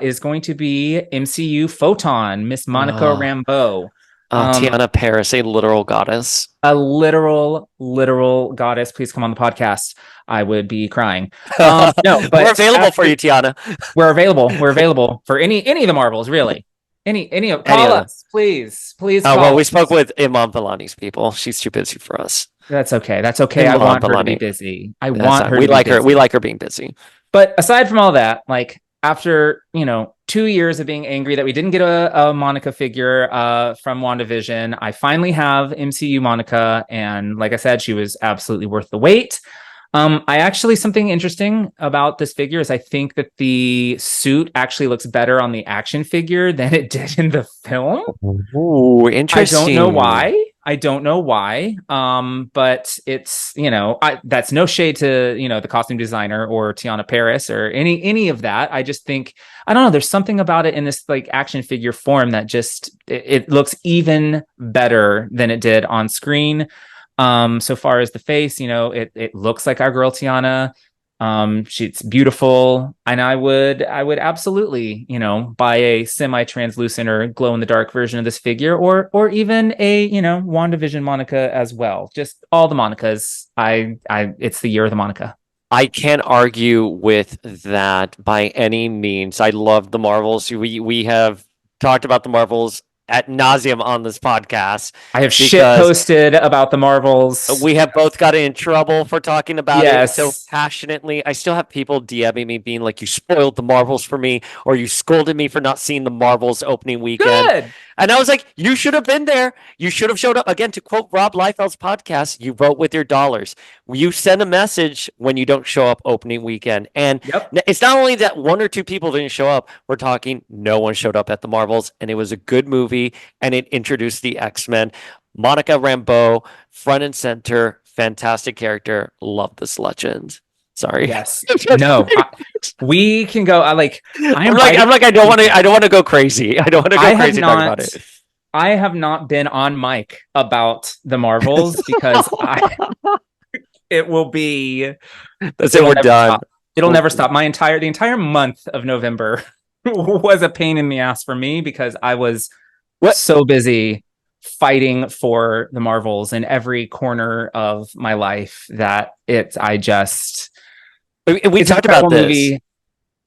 Speaker 2: Is going to be MCU Photon, Miss Monica
Speaker 1: Oh,
Speaker 2: Rambeau.
Speaker 1: Tiana Paris, a literal goddess.
Speaker 2: A literal goddess. Please come on the podcast. I would be crying. No, but
Speaker 1: We're available for you, Tiana.
Speaker 2: We're available. We're available for any of the Marvels, really. Any of
Speaker 1: Any
Speaker 2: call
Speaker 1: of them.
Speaker 2: us, please call
Speaker 1: Well, we
Speaker 2: us.
Speaker 1: spoke with Iman Vellani's people. She's too busy for us.
Speaker 2: That's okay. That's okay. I
Speaker 1: Iman
Speaker 2: want her to be
Speaker 1: Vellani.
Speaker 2: busy. I
Speaker 1: That's
Speaker 2: want
Speaker 1: not,
Speaker 2: her
Speaker 1: we
Speaker 2: to be
Speaker 1: like her.
Speaker 2: busy.
Speaker 1: We like her being busy.
Speaker 2: But aside from all that, like after 2 years of being angry that we didn't get a Monica figure from WandaVision, I finally have MCU Monica, and like I said, she was absolutely worth the wait. I actually, something interesting about this figure is I think that the suit actually looks better on the action figure than it did in the film.
Speaker 1: Ooh, interesting.
Speaker 2: I don't know why. But it's, that's no shade to, the costume designer or Tiana Paris or any of that. I just think, I don't know, there's something about it in this like action figure form that just, it looks even better than it did on screen. So far as the face, it looks like our girl Tiana. She's beautiful, and I would absolutely, buy a semi-translucent or glow in the dark version of this figure, or even a, WandaVision Monica as well. Just all the Monicas. It's the year of the Monica.
Speaker 1: I can't argue with that by any means. I love the Marvels. We have talked about the Marvels at nauseum on this podcast.
Speaker 2: I have shit
Speaker 1: because
Speaker 2: posted about the Marvels.
Speaker 1: we have both gotten in trouble for talking about it so
Speaker 2: Yes.
Speaker 1: passionately. I still have people DMing me being like, you spoiled the Marvels for me, or you scolded me for not seeing the Marvels opening weekend.
Speaker 2: Good.
Speaker 1: And I was like, you should have been there. You should have showed up. Again, to quote Rob Liefeld's podcast, you vote with your dollars. You send a message when you don't show up opening weekend. And
Speaker 2: Yep.
Speaker 1: it's not only that one or two people didn't show up. We're talking no one showed up at the Marvels. And it was a good movie. And it introduced the X-Men. Monica Rambeau, front and center, fantastic character. Love this legend. Sorry.
Speaker 2: Yes. No. We can go. I
Speaker 1: don't want to go crazy. I don't want to go crazy talking about it.
Speaker 2: I have not been on mic about the Marvels because it will be.
Speaker 1: That's it. We're done.
Speaker 2: Stop. It'll never stop. The entire month of November was a pain in the ass for me because I was so busy fighting for the Marvels in every corner of my life that
Speaker 1: we talked about this.
Speaker 2: Movie.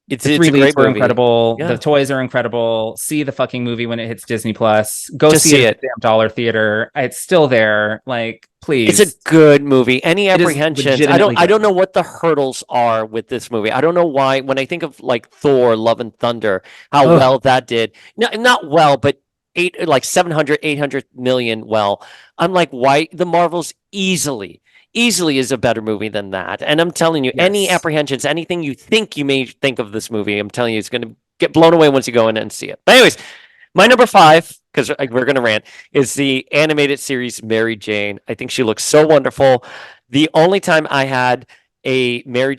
Speaker 1: It's
Speaker 2: the
Speaker 1: a
Speaker 2: three
Speaker 1: great
Speaker 2: leads were
Speaker 1: movie.
Speaker 2: incredible.
Speaker 1: Yeah.
Speaker 2: The toys are incredible. See the fucking movie when it hits Disney Plus. Go
Speaker 1: Just
Speaker 2: see
Speaker 1: see
Speaker 2: it
Speaker 1: it.
Speaker 2: at the damn Dollar Theater. It's still there. Like, please.
Speaker 1: It's a good movie. Any
Speaker 2: It is
Speaker 1: apprehensions? I
Speaker 2: legitimately
Speaker 1: don't know what the hurdles are with this movie. I don't know why. When I think of like Thor, Love and Thunder, how
Speaker 2: Ugh.
Speaker 1: well that did. No, not well, but 800 million well. I'm like, why the Marvels easily is a better movie than that. And I'm telling you, any
Speaker 2: Yes.
Speaker 1: apprehensions, anything you think you may think of this movie, I'm telling you, it's going to get blown away once you go in and see it. But anyways, my number 5, because we're going to rant, is the animated series Mary Jane. I think she looks so wonderful. The only time I had a Mary,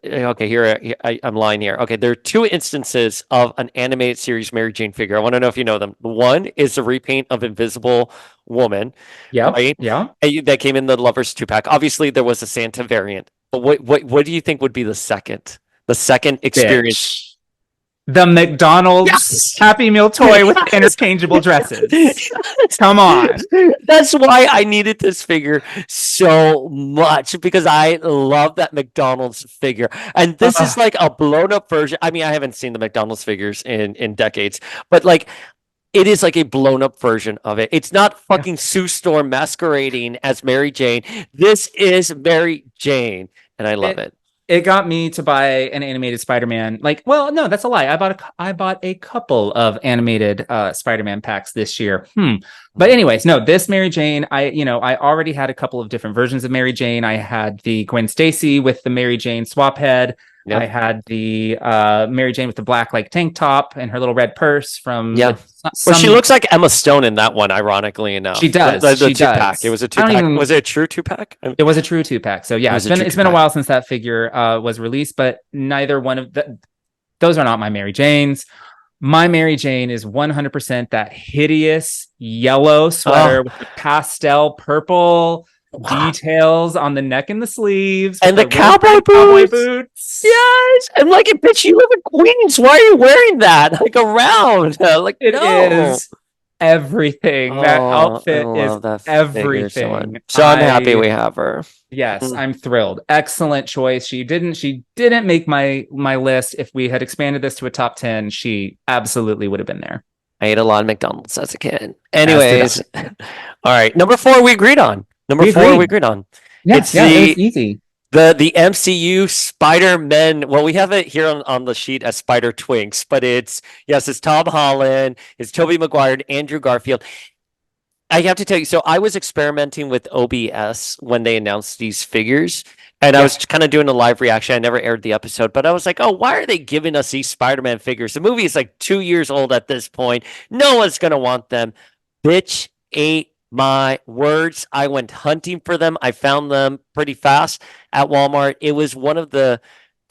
Speaker 1: okay, here I'm lying here. Okay, there are 2 instances of an animated series Mary Jane figure. I want to know if you know them. One is the repaint of Invisible Woman.
Speaker 2: Yeah.
Speaker 1: Right?
Speaker 2: Yeah.
Speaker 1: That came in the Lovers 2-pack. Obviously, there was a Santa variant. But what do you think would be the second? The second experience?
Speaker 2: Bitch. The McDonald's
Speaker 1: Yes!
Speaker 2: Happy Meal toy with interchangeable dresses. Come on.
Speaker 1: That's why I needed this figure so much, because I love that McDonald's figure. And this is like a blown up version. I mean, I haven't seen the McDonald's figures in decades, but like it is like a blown up version of it. It's not fucking Sue Storm masquerading as Mary Jane. This is Mary Jane, and I love it.
Speaker 2: It got me to buy an animated Spider-Man. Like, well, no, that's a lie. I bought a couple of animated Spider-Man packs this year. But anyways, no, this Mary Jane, I already had a couple of different versions of Mary Jane. I had the Gwen Stacy with the Mary Jane swap head. Yep. I had the Mary Jane with the black like tank top and her little red purse from
Speaker 1: well, she looks like Emma Stone in that one, ironically enough.
Speaker 2: She does.
Speaker 1: The
Speaker 2: she
Speaker 1: 2-pack.
Speaker 2: does.
Speaker 1: It was a 2-pack. Was it a true 2-pack?
Speaker 2: It was a true 2-pack. So yeah, it's been a while since that figure was released, but neither one of those are not my Mary Janes. My Mary Jane is 100% that hideous yellow sweater with the pastel purple details on the neck and the sleeves
Speaker 1: and the cowboy boots. Yes, and like, bitch, you live in Queens. Why are you wearing that like around? Like,
Speaker 2: it is everything. That outfit is everything.
Speaker 1: So I'm happy we have her.
Speaker 2: Yes, I'm thrilled. Excellent choice. She didn't make my list. If we had expanded this to a top 10, she absolutely would have been there.
Speaker 1: I ate a lot of McDonald's as a kid. Anyways, all right, number 4 we agreed on. We agreed on.
Speaker 2: Yeah, it was easy.
Speaker 1: The MCU Spider-Man. Well, we have it here on the sheet as Spider Twinks, but it's Tom Holland, it's Tobey Maguire, and Andrew Garfield. I have to tell you, so I was experimenting with OBS when they announced these figures, and I was kind of doing a live reaction. I never aired the episode, but I was like, oh, why are they giving us these Spider-Man figures? The movie is like 2 years old at this point. No one's going to want them. Bitch ate my words. I went hunting for them. I found them pretty fast at Walmart. It was one of the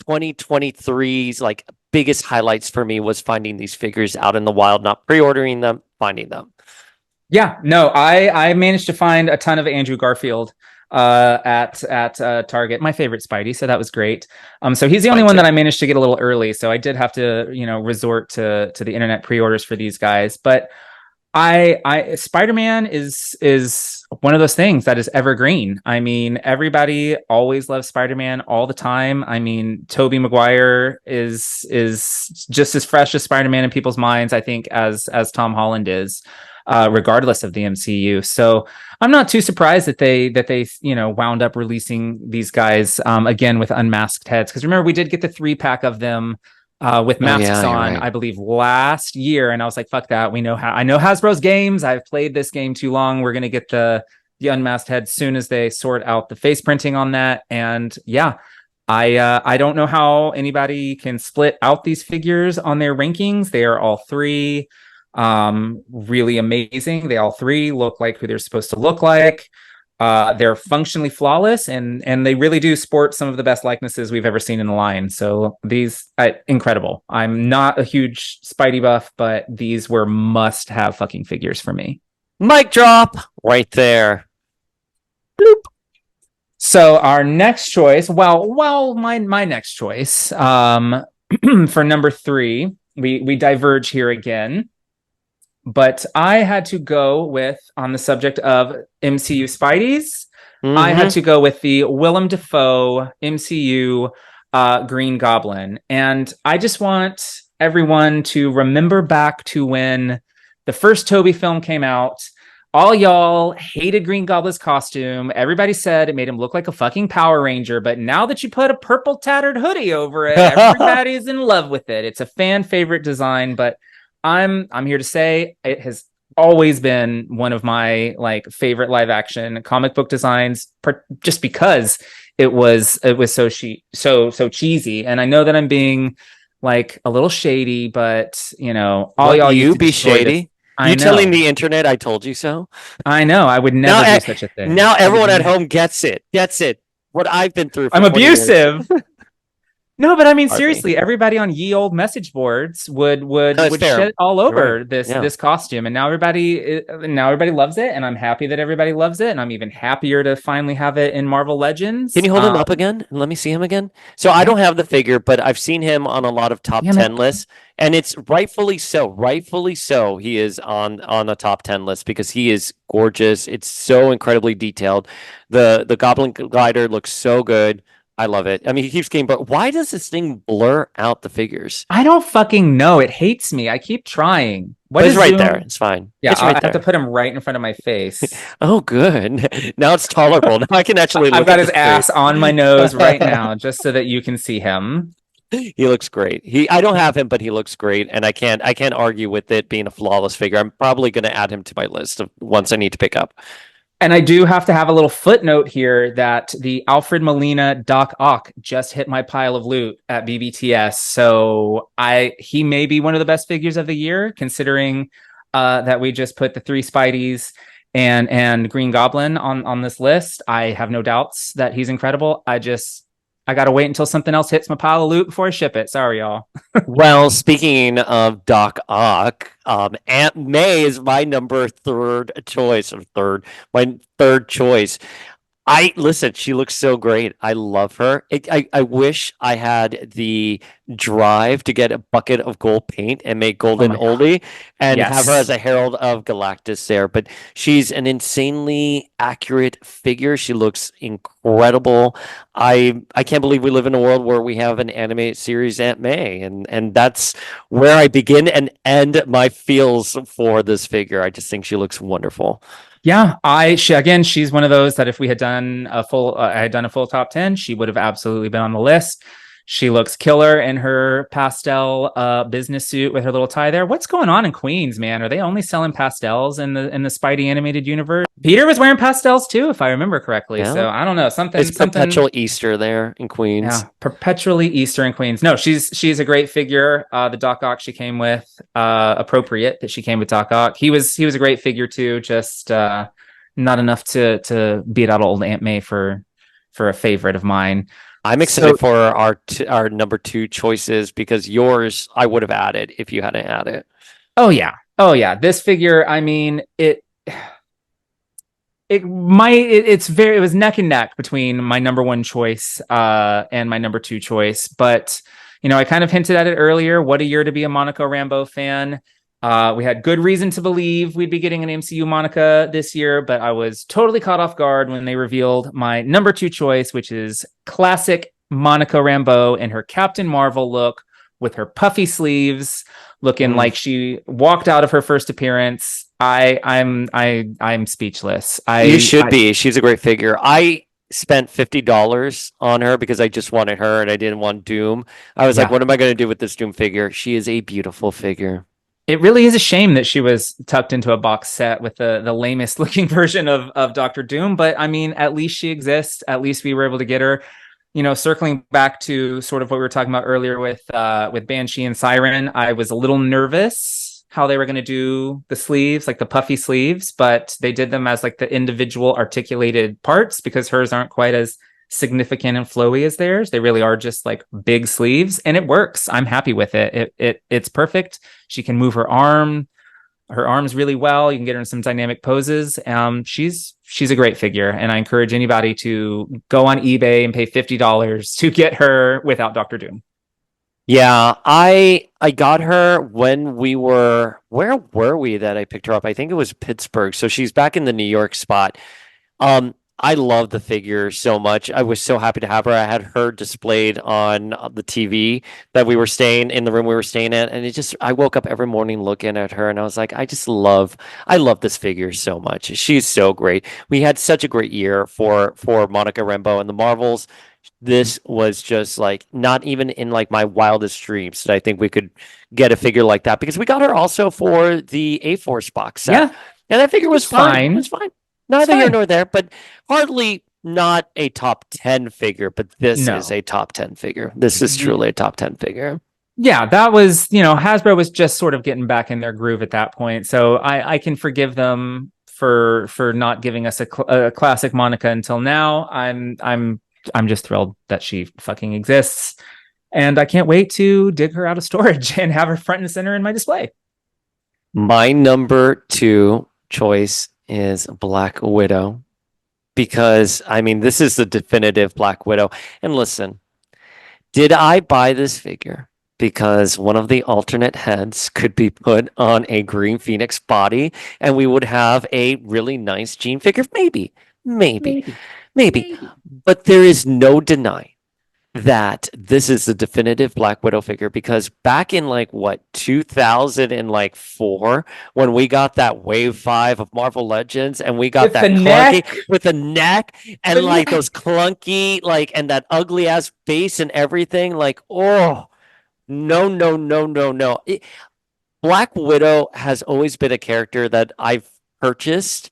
Speaker 1: 2023's like biggest highlights for me, was finding these figures out in the wild, not pre-ordering them, finding them.
Speaker 2: Yeah, no, I managed to find a ton of Andrew Garfield at Target, my favorite Spidey, so that was great. So he's the only one that I managed to get a little early, so I did have to resort to the internet pre-orders for these guys. But I Spider-Man is one of those things that is evergreen. I mean, everybody always loves Spider-Man all the time. I mean, Tobey Maguire is just as fresh as Spider-Man in people's minds, I think, as Tom Holland is, regardless of the MCU. So I'm not too surprised that they wound up releasing these guys again with unmasked heads. Because remember, we did get the 3-pack of them with
Speaker 1: Oh
Speaker 2: masks
Speaker 1: yeah, you're
Speaker 2: on,
Speaker 1: right.
Speaker 2: I believe last year, and I was like, "Fuck that! We know how. I know Hasbro's games. I've played this game too long. We're gonna get the unmasked head soon as they sort out the face printing on that." And yeah, I don't know how anybody can split out these figures on their rankings. They are all three really amazing. They all three look like who they're supposed to look like. They're functionally flawless, and they really do sport some of the best likenesses we've ever seen in the line. So these incredible. I'm not a huge Spidey buff, but these were must-have fucking figures for me.
Speaker 1: Mic drop right there.
Speaker 2: Bloop. So our next choice, my next choice, for number 3, we diverge here again. But I had to go with, on the subject of MCU Spideys, I had to go with the Willem Dafoe MCU Green Goblin. And I just want everyone to remember back to when the first Tobey film came out. All y'all hated Green Goblin's costume. Everybody said it made him look like a fucking Power Ranger. But now that you put a purple tattered hoodie over it, everybody's in love with it. It's a fan favorite design, but I'm here to say it has always been one of my favorite live action comic book designs, just because it was so cheesy. And I know that I'm being like a little shady, but all y'all
Speaker 1: you
Speaker 2: used to
Speaker 1: be
Speaker 2: destroy this.
Speaker 1: shady. You telling the internet I told you so?
Speaker 2: I know. I would never do such a thing.
Speaker 1: Now everyone at home gets it. What I've been through.
Speaker 2: I'm abusive. No, but I mean,
Speaker 1: Hardly.
Speaker 2: seriously, everybody on ye old message boards would shit all over
Speaker 1: Right.
Speaker 2: this costume, and now everybody loves it, and I'm happy that everybody loves it, and I'm even happier to finally have it in Marvel Legends.
Speaker 1: Can you hold him up again? Let me see him again. So I don't have the figure, but I've seen him on a lot of top 10 lists, and it's rightfully so. Rightfully so, he is on the top 10 list because he is gorgeous. It's so incredibly detailed. The Goblin Glider looks so good. I love it. I mean, he keeps getting, but why does this thing blur out the figures?
Speaker 2: I don't fucking know. It hates me. I keep trying.
Speaker 1: But it's right there. It's fine.
Speaker 2: Yeah,
Speaker 1: it's right
Speaker 2: I have to put him right in front of my face.
Speaker 1: Oh, good. Now it's tolerable. Now I can actually look
Speaker 2: I've got his ass on my nose right now, just so that you can see him.
Speaker 1: He looks great. I don't have him, but he looks great, and I can't argue with it being a flawless figure. I'm probably going to add him to my list of ones I need to pick up.
Speaker 2: And I do have to have a little footnote here that the Alfred Molina Doc Ock just hit my pile of loot at BBTS. So he may be one of the best figures of the year, considering that we just put the 3 Spideys and Green Goblin on this list. I have no doubts that he's incredible. I gotta wait until something else hits my pile of loot before I ship it. Sorry, y'all.
Speaker 1: Well, speaking of Doc Ock, Aunt May is my third choice. My third choice. Listen, she looks so great. I love her. I wish I had the drive to get a bucket of gold paint and make golden oldie and have her as a herald of Galactus there. But she's an insanely accurate figure. She looks incredible. I can't believe we live in a world where we have an animated series Aunt May, and that's where I begin and end my feels for this figure. I just think she looks wonderful.
Speaker 2: Yeah, she's one of those that if we had done a full, I had done a full top 10, she would have absolutely been on the list. She looks killer in her pastel business suit with her little tie there. What's going on in Queens, man? Are they only selling pastels in the Spidey animated universe? Peter was wearing pastels too, if I remember correctly. Yeah. So I don't know. It's
Speaker 1: perpetual Easter there in Queens.
Speaker 2: Yeah, perpetually Easter in Queens. No, she's a great figure. The Doc Ock she came with, appropriate that she came with Doc Ock. He was a great figure too. Just not enough to beat out old Aunt May for a favorite of mine.
Speaker 1: I'm excited for our number 2 choices because yours I would have added if you hadn't added.
Speaker 2: Oh yeah. This figure, I mean, it was neck and neck between my number 1 choice and my number 2 choice. But I kind of hinted at it earlier. What a year to be a Monaco Rambeau fan. We had good reason to believe we'd be getting an MCU Monica this year, but I was totally caught off guard when they revealed my number 2 choice, which is classic Monica Rambeau in her Captain Marvel look with her puffy sleeves, looking like she walked out of her first appearance. I'm speechless.
Speaker 1: You should be. She's a great figure. I spent $50 on her because I just wanted her and I didn't want Doom. I was like,
Speaker 2: Yeah.
Speaker 1: what am I going to do with this Doom figure? She is a beautiful figure.
Speaker 2: It really is a shame that she was tucked into a box set with the lamest looking version of Doctor Doom. But I mean, at least she exists. At least we were able to get her. You know, circling back to sort of what we were talking about earlier with Banshee and Siren, I was a little nervous how they were going to do the sleeves, like the puffy sleeves, but they did them as like the individual articulated parts because hers aren't quite as significant and flowy as theirs. They really are just like big sleeves, and it works. I'm happy with it. It's perfect. She can move her arms really well. You can get her in some dynamic poses. She's a great figure, and I encourage anybody to go on eBay and pay $50 to get her without Doctor Doom.
Speaker 1: Yeah, I got her when where were we that I picked her up? I think it was Pittsburgh. So she's back in the New York spot. I love the figure so much. I was so happy to have her. I had her displayed on the TV that we were staying in the room we were staying at, and I woke up every morning looking at her, and I was like, I love this figure so much. She's so great. We had such a great year for Monica Rambeau and the Marvels. This was just like not even in like my wildest dreams that I think we could get a figure like that because we got her also for the A-Force box set.
Speaker 2: Yeah,
Speaker 1: And that figure was fine. It was fine. Neither here
Speaker 2: fine.
Speaker 1: nor there, but hardly not a top 10 figure, but this
Speaker 2: No.
Speaker 1: is a top 10 figure. This is truly a top 10 figure.
Speaker 2: Yeah, that was, Hasbro was just sort of getting back in their groove at that point. So I can forgive them for not giving us a classic Monica until now. I'm just thrilled that she fucking exists. And I can't wait to dig her out of storage and have her front and center in my display.
Speaker 1: My number 2 choice is Black Widow because, I mean, this is the definitive Black Widow. And listen, did I buy this figure because one of the alternate heads could be put on a Green Phoenix body and we would have a really nice Jean figure? Maybe. But there is no denying that this is the definitive Black Widow figure because back in 2004 when we got that wave 5 of Marvel Legends and we got
Speaker 2: With
Speaker 1: that
Speaker 2: the
Speaker 1: clunky
Speaker 2: neck.
Speaker 1: with the neck and those clunky and that ugly ass face and everything no. Black Widow has always been a character that I've purchased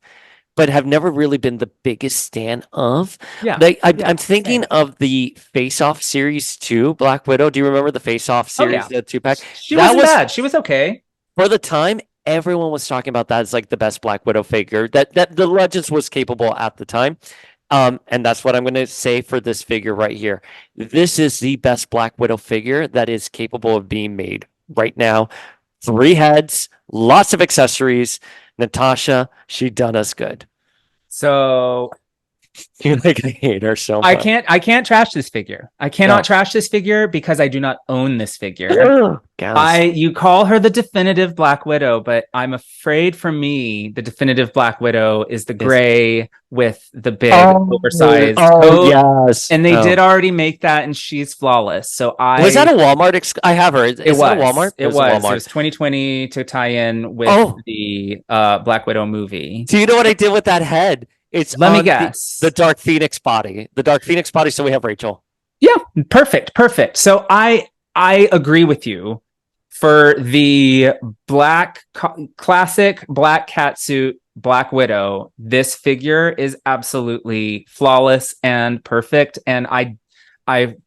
Speaker 1: but have never really been the biggest fan of.
Speaker 2: Yeah.
Speaker 1: I'm thinking of the Face Off series too, Black Widow. Do you remember the Face Off series, the 2-pack?
Speaker 2: She wasn't bad. She was okay.
Speaker 1: For the time, everyone was talking about that as like the best Black Widow figure that the Legends was capable at the time. And that's what I'm going to say for this figure right here. This is the best Black Widow figure that is capable of being made right now. 3 heads, lots of accessories. Natasha, she done us good.
Speaker 2: So
Speaker 1: you're like a hater so much.
Speaker 2: I can't trash this figure. I cannot trash this figure because I do not own this figure. You call her the definitive Black Widow, but I'm afraid for me, the definitive Black Widow is the gray with the big oversized coat.
Speaker 1: Yes.
Speaker 2: And they did already make that, and she's flawless. So
Speaker 1: was that a Walmart? I have her. Is it was a Walmart?
Speaker 2: It was 2020 to tie in with the Black Widow movie.
Speaker 1: Do you know what I did with that head?
Speaker 2: Let me guess.
Speaker 1: The Dark Phoenix body. The Dark Phoenix body. So we have Rachel.
Speaker 2: Yeah, perfect. So I agree with you. For the classic black catsuit Black Widow, this figure is absolutely flawless and perfect. And I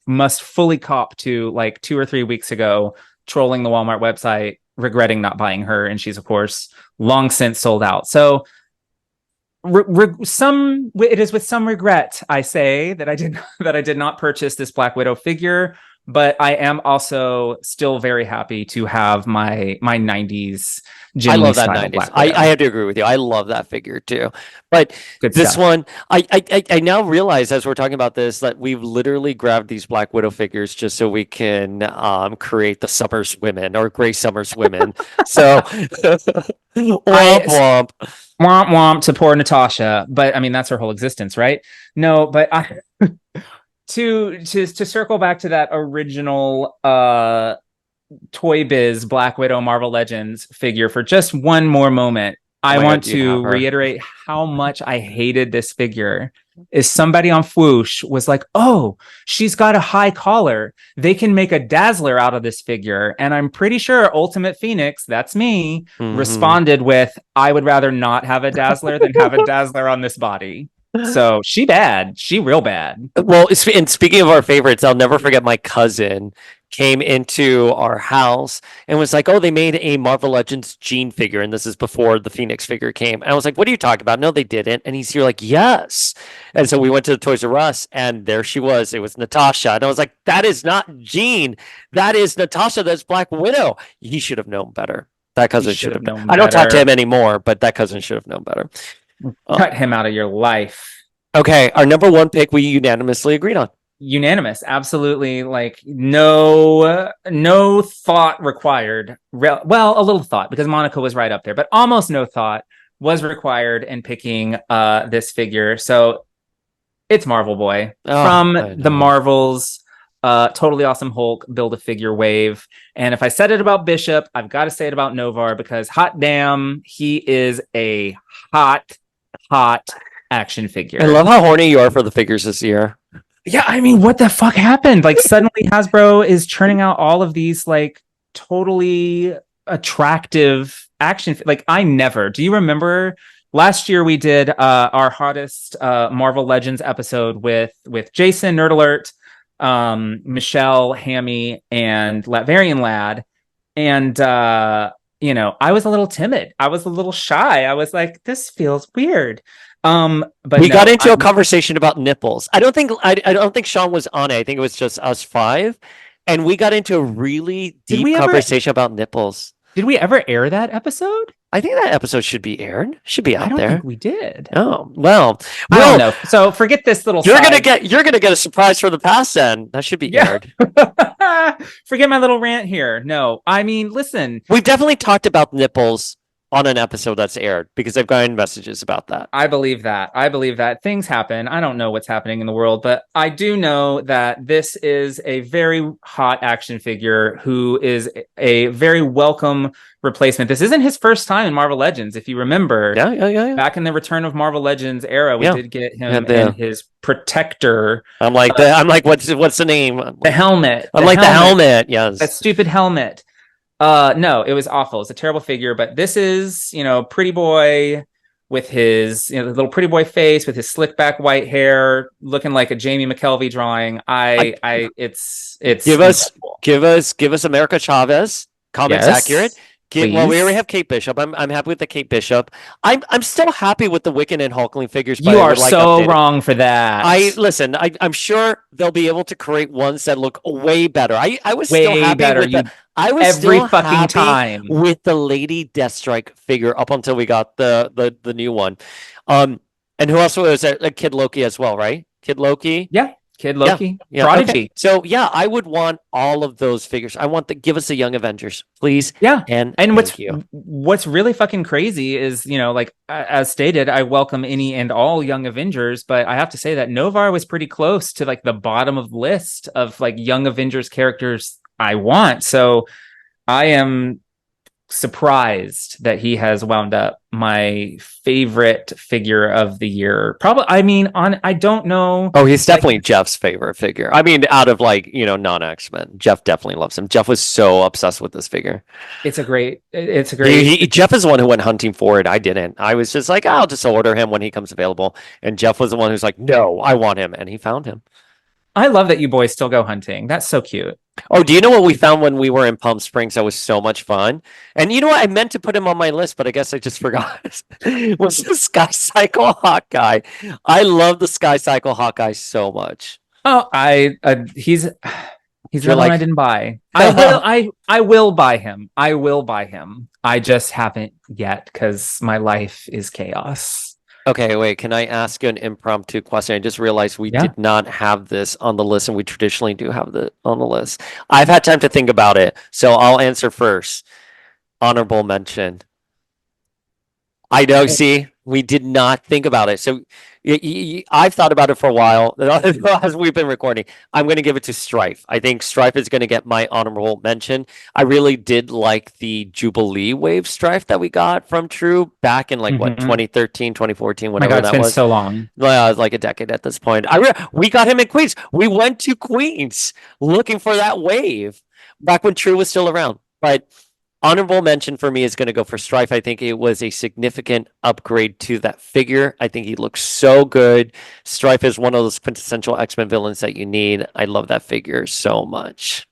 Speaker 2: must fully cop to 2 or 3 weeks ago trolling the Walmart website, regretting not buying her, and she's of course long since sold out. So it is with some regret I say that I did not purchase this Black Widow figure, but I am also still very happy to have my 90s Jin
Speaker 1: I
Speaker 2: Lee
Speaker 1: love that
Speaker 2: style
Speaker 1: 90s.
Speaker 2: Black Widow.
Speaker 1: I have to agree with you. I love that figure too. But
Speaker 2: Good
Speaker 1: this
Speaker 2: stuff.
Speaker 1: one, I now realize as we're talking about this that we've literally grabbed these Black Widow figures just so we can create the Summers women or Gray Summers women. So womp womp.
Speaker 2: Womp womp to poor Natasha, but I mean that's her whole existence, right? No, but I to circle back to that original Toy Biz Black Widow Marvel Legends figure for just one more moment.
Speaker 1: Oh
Speaker 2: I
Speaker 1: my
Speaker 2: want
Speaker 1: God, you have
Speaker 2: to
Speaker 1: her.
Speaker 2: reiterate how much I hated this figure. Is somebody on Fwoosh was like, "Oh, she's got a high collar. They can make a Dazzler out of this figure." And I'm pretty sure Ultimate Phoenix, that's me,
Speaker 1: Mhm.
Speaker 2: responded with, "I would rather not have a Dazzler than have a Dazzler on this body." So she bad. She real bad.
Speaker 1: Well, and speaking of our favorites, I'll never forget my cousin came into our house and was like, "Oh, they made a Marvel Legends Jean figure," and this is before the Phoenix figure came. And I was like, "What are you talking about?" No, they didn't. And here like, "Yes." And so we went to the Toys R Us, and there she was. It was Natasha, and I was like, "That is not Jean. That is Natasha. That's Black Widow." He should have known better. That cousin should have known. I don't talk to him anymore, but that cousin should have known better.
Speaker 2: Cut him out of your life.
Speaker 1: Okay, our number one pick we unanimously agreed on.
Speaker 2: Unanimous, absolutely. Like no thought required. Well, a little thought because Monica was right up there, but almost no thought was required in picking this figure. So it's Marvel Boy from the Marvels. Totally Awesome Hulk Build-A-Figure wave. And if I said it about Bishop, I've got to say it about Novar because hot damn, he is a hot action figure.
Speaker 1: I love how horny you are for the figures this year.
Speaker 2: Yeah, I mean, what the fuck happened? Like suddenly Hasbro is churning out all of these like totally attractive action. Like I never. Do you remember last year we did our hottest Marvel Legends episode with Jason, Nerd Alert, Michelle, Hammy, and Latvarian Lad, and you know, I was a little timid. I was a little shy. I was like, this feels weird. But
Speaker 1: we got into a conversation about nipples. I don't think Sean was on it. I think it was just us five, and we got into a really deep conversation about nipples.
Speaker 2: Did we ever air that episode?
Speaker 1: I think that episode should be aired. Should be out there. I don't think
Speaker 2: we did.
Speaker 1: Oh well,
Speaker 2: I don't know. So forget this little.
Speaker 1: You're gonna get a surprise for the past. Then that should be aired.
Speaker 2: Forget my little rant here. No, I mean, listen.
Speaker 1: We've definitely talked about nipples on an episode that's aired because I've gotten messages about that.
Speaker 2: I believe that things happen. I don't know what's happening in the world, but I do know that this is a very hot action figure who is a very welcome replacement. This isn't his first time in Marvel Legends. If you remember,
Speaker 1: yeah.
Speaker 2: Back in the Return of Marvel Legends era, we did get him in his protector.
Speaker 1: I'm like, what's the name?
Speaker 2: The helmet.
Speaker 1: The helmet. Yes.
Speaker 2: That stupid helmet. No, it was awful. It's a terrible figure, but this is, you know, pretty boy with his, you know, little pretty boy face with his slick back white hair, looking like a Jamie McKelvey drawing. It's
Speaker 1: give us America Chavez. Comics accurate. Well, we already have Kate Bishop. I'm happy with the Kate Bishop. I'm still happy with the Wiccan and Hulkling figures.
Speaker 2: You are so wrong for that.
Speaker 1: I'm sure they'll be able to create ones that look way better. I was way still happy better. I was every still fucking happy time with the Lady Deathstrike figure up until we got the new one. And who else was there? Kid Loki as well, right? Kid Loki.
Speaker 2: Yeah. Kid Loki,
Speaker 1: yeah,
Speaker 2: Prodigy.
Speaker 1: Okay. So yeah, I would want all of those figures. I want give us the Young Avengers, please.
Speaker 2: Yeah,
Speaker 1: and
Speaker 2: what's really fucking crazy is, you know, like as stated, I welcome any and all Young Avengers, but I have to say that Novar was pretty close to like the bottom of the list of like Young Avengers characters I want. So I am surprised that he has wound up my favorite figure of the year. Probably, I mean, I don't know.
Speaker 1: Oh, he's definitely Jeff's favorite figure. I mean, out of like, you know, non-X-Men, Jeff definitely loves him. Jeff was so obsessed with this figure.
Speaker 2: It's a great.
Speaker 1: Jeff is the one who went hunting for it. I didn't. I was just like, I'll just order him when he comes available. And Jeff was the one who's like, no, I want him, and he found him.
Speaker 2: I love that you boys still go hunting. That's so cute.
Speaker 1: Oh, do you know what we found when we were in Palm Springs? That was so much fun. And you know what? I meant to put him on my list, but I guess I just forgot. Was the Sky Cycle Hawkeye. I love the Sky Cycle Hawkeye so much.
Speaker 2: Oh, he's He's
Speaker 1: You're
Speaker 2: another one I
Speaker 1: like-
Speaker 2: didn't buy. I will buy him. I will buy him. I just haven't yet because my life is chaos.
Speaker 1: Okay, wait, can I ask you an impromptu question? I just realized we
Speaker 2: Yeah.
Speaker 1: did not have this on the list, and we traditionally do have the on the list. I've had time to think about it, so I'll answer first. Honorable mention. I know, see, we did not think about it. So I've thought about it for a while as we've been recording. I'm going to give it to Strife. I think Strife is going to get my honorable mention. I really did like the Jubilee Wave Strife that we got from True back in like what,
Speaker 2: Mhm.
Speaker 1: 2013, 2014,
Speaker 2: Oh my
Speaker 1: whenever
Speaker 2: God, it's
Speaker 1: that
Speaker 2: been
Speaker 1: was.
Speaker 2: so long.
Speaker 1: Well, it was like a decade at this point. We got him in Queens. We went to Queens looking for that wave back when True was still around. But honorable mention for me is going to go for Strife. I think it was a significant upgrade to that figure. I think he looks so good. Strife is one of those quintessential X-Men villains that you need. I love that figure so much.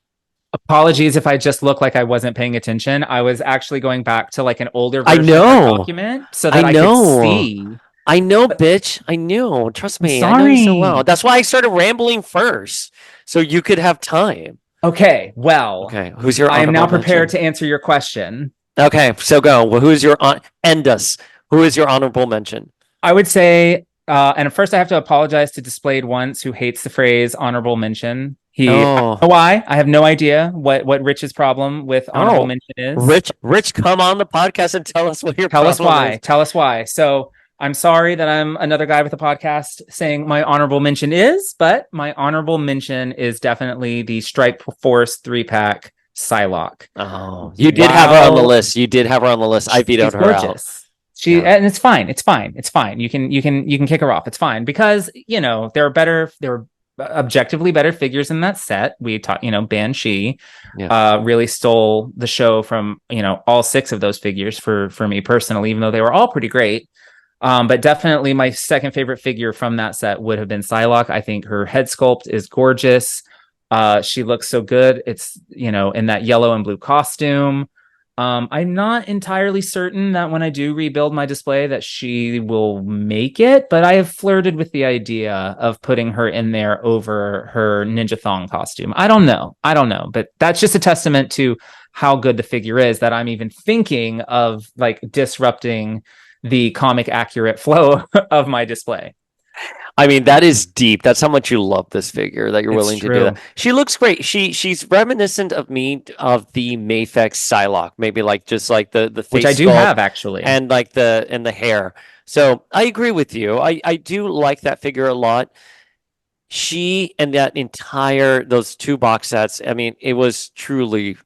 Speaker 2: Apologies if I just look like I wasn't paying attention. I was actually going back to like an older
Speaker 1: I
Speaker 2: version of
Speaker 1: know.
Speaker 2: the document so that
Speaker 1: I
Speaker 2: I
Speaker 1: know.
Speaker 2: could see.
Speaker 1: I know, bitch. I knew. Trust
Speaker 2: I'm
Speaker 1: me. I know you so well.
Speaker 2: sorry.
Speaker 1: That's why I started rambling first, so you could have time.
Speaker 2: Okay, well,
Speaker 1: Okay, who's your
Speaker 2: I am now
Speaker 1: honorable
Speaker 2: prepared
Speaker 1: mention?
Speaker 2: to answer your question.
Speaker 1: Okay, so go. Well, who's your end us? Who is your honorable mention?
Speaker 2: I would say, and first I have to apologize to Displayed Once, who hates the phrase honorable mention. I don't
Speaker 1: Oh,
Speaker 2: know why. I have no idea what Rich's problem with honorable
Speaker 1: Oh,
Speaker 2: mention is.
Speaker 1: Rich, come on the podcast and tell us what your
Speaker 2: Tell us
Speaker 1: problem
Speaker 2: why.
Speaker 1: is.
Speaker 2: Tell us why. So I'm sorry that I'm another guy with a podcast saying my honorable mention is, but my honorable mention is definitely the Strike Force 3-pack Psylocke.
Speaker 1: Oh, you did have her on the
Speaker 2: Wow.
Speaker 1: list. You did have her on the list. I vetoed
Speaker 2: She's
Speaker 1: her out.
Speaker 2: gorgeous. And it's fine. It's fine. It's fine. You can kick her off. It's fine because there are objectively better figures in that set. We talked, Banshee really stole the show from all 6 of those figures for me personally, even though they were all pretty great. But definitely my second favorite figure from that set would have been Psylocke. I think her head sculpt is gorgeous. She looks so good. It's in that yellow and blue costume. I'm not entirely certain that when I do rebuild my display that she will make it, but I have flirted with the idea of putting her in there over her Ninja Thong costume. I don't know, but that's just a testament to how good the figure is that I'm even thinking of like disrupting the comic accurate flow of my display.
Speaker 1: I mean, that is deep. That's how much you love this figure that you're
Speaker 2: It's
Speaker 1: willing to do
Speaker 2: true.
Speaker 1: that. She looks great. She's reminiscent of the Mafex Psylocke, maybe like just like the face
Speaker 2: Which I do
Speaker 1: sculpt
Speaker 2: have actually.
Speaker 1: and like the hair. So I agree with you. I do like that figure a lot. She and those 2 box sets. I mean, it was truly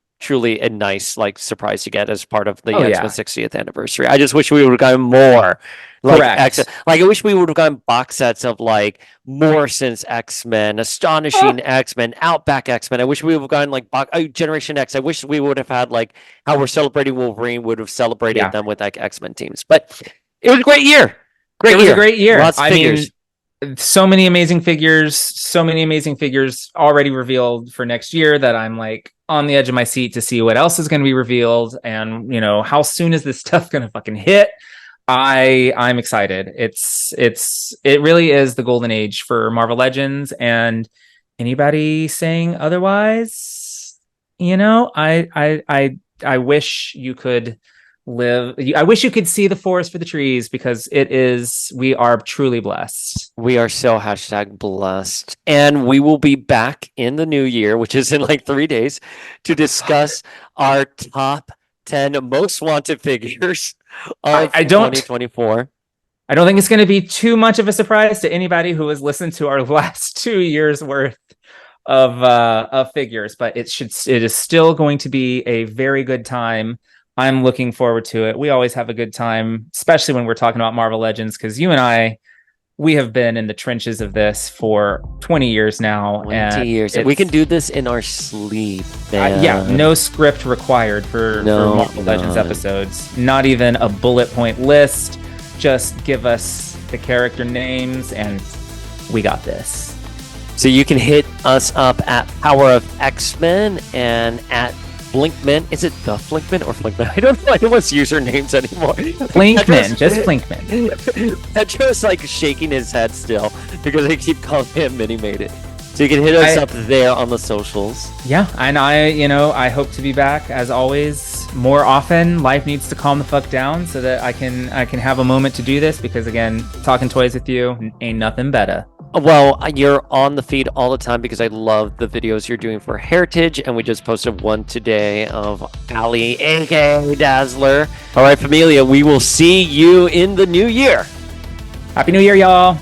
Speaker 1: a nice like surprise to get as part of the
Speaker 2: Oh,
Speaker 1: X-Men
Speaker 2: yeah.
Speaker 1: 60th anniversary. I just wish we would have gotten more. Like
Speaker 2: Correct.
Speaker 1: I wish we would have gotten box sets of like Morrison's X-Men, Astonishing X-Men, Outback X-Men. I wish we would have gotten like Generation X. I wish we would have had like how we're celebrating Wolverine would have celebrated
Speaker 2: Yeah.
Speaker 1: them with like X-Men teams. But it was a great year.
Speaker 2: It was a great year.
Speaker 1: Lots of
Speaker 2: I
Speaker 1: figures.
Speaker 2: mean, so many amazing figures already revealed for next year that I'm like on the edge of my seat to see what else is going to be revealed and how soon is this stuff going to fucking hit. I'm excited. It really is the golden age for Marvel Legends, and anybody saying otherwise, I wish you could I wish you could see the forest for the trees because we are truly blessed.
Speaker 1: We are so #blessed. And we will be back in the new year, which is in like 3 days, to discuss our top 10 most wanted figures of
Speaker 2: I don't-
Speaker 1: 2024.
Speaker 2: I don't think it's going to be too much of a surprise to anybody who has listened to our last 2 years worth of figures, but it is still going to be a very good time. I'm looking forward to it. We always have a good time, especially when we're talking about Marvel Legends, because you and we have been in the trenches of this for 20 years now.
Speaker 1: 20 years. And we can do this in our sleep, man.
Speaker 2: no script required for Marvel Legends
Speaker 1: none.
Speaker 2: episodes. Not even a bullet point list. Just give us the character names and we got this.
Speaker 1: So you can hit us up at Power of X-Men and at Flinkman. Is it the Flinkman or Flinkman? I don't know anyone's usernames anymore.
Speaker 2: Flinkman, just Flinkman.
Speaker 1: Petro's like shaking his head still because they keep calling him Mini Made It. So you can hit us up there on the socials.
Speaker 2: Yeah, and I hope to be back as always more often. Life needs to calm the fuck down so that I can have a moment to do this, because again, talking toys with you ain't nothing better.
Speaker 1: Well, you're on the feed all the time because I love the videos you're doing for Heritage, and we just posted one today of Ali, aka Dazzler. All right, Familia, we will see you in the new year.
Speaker 2: Happy New Year, y'all.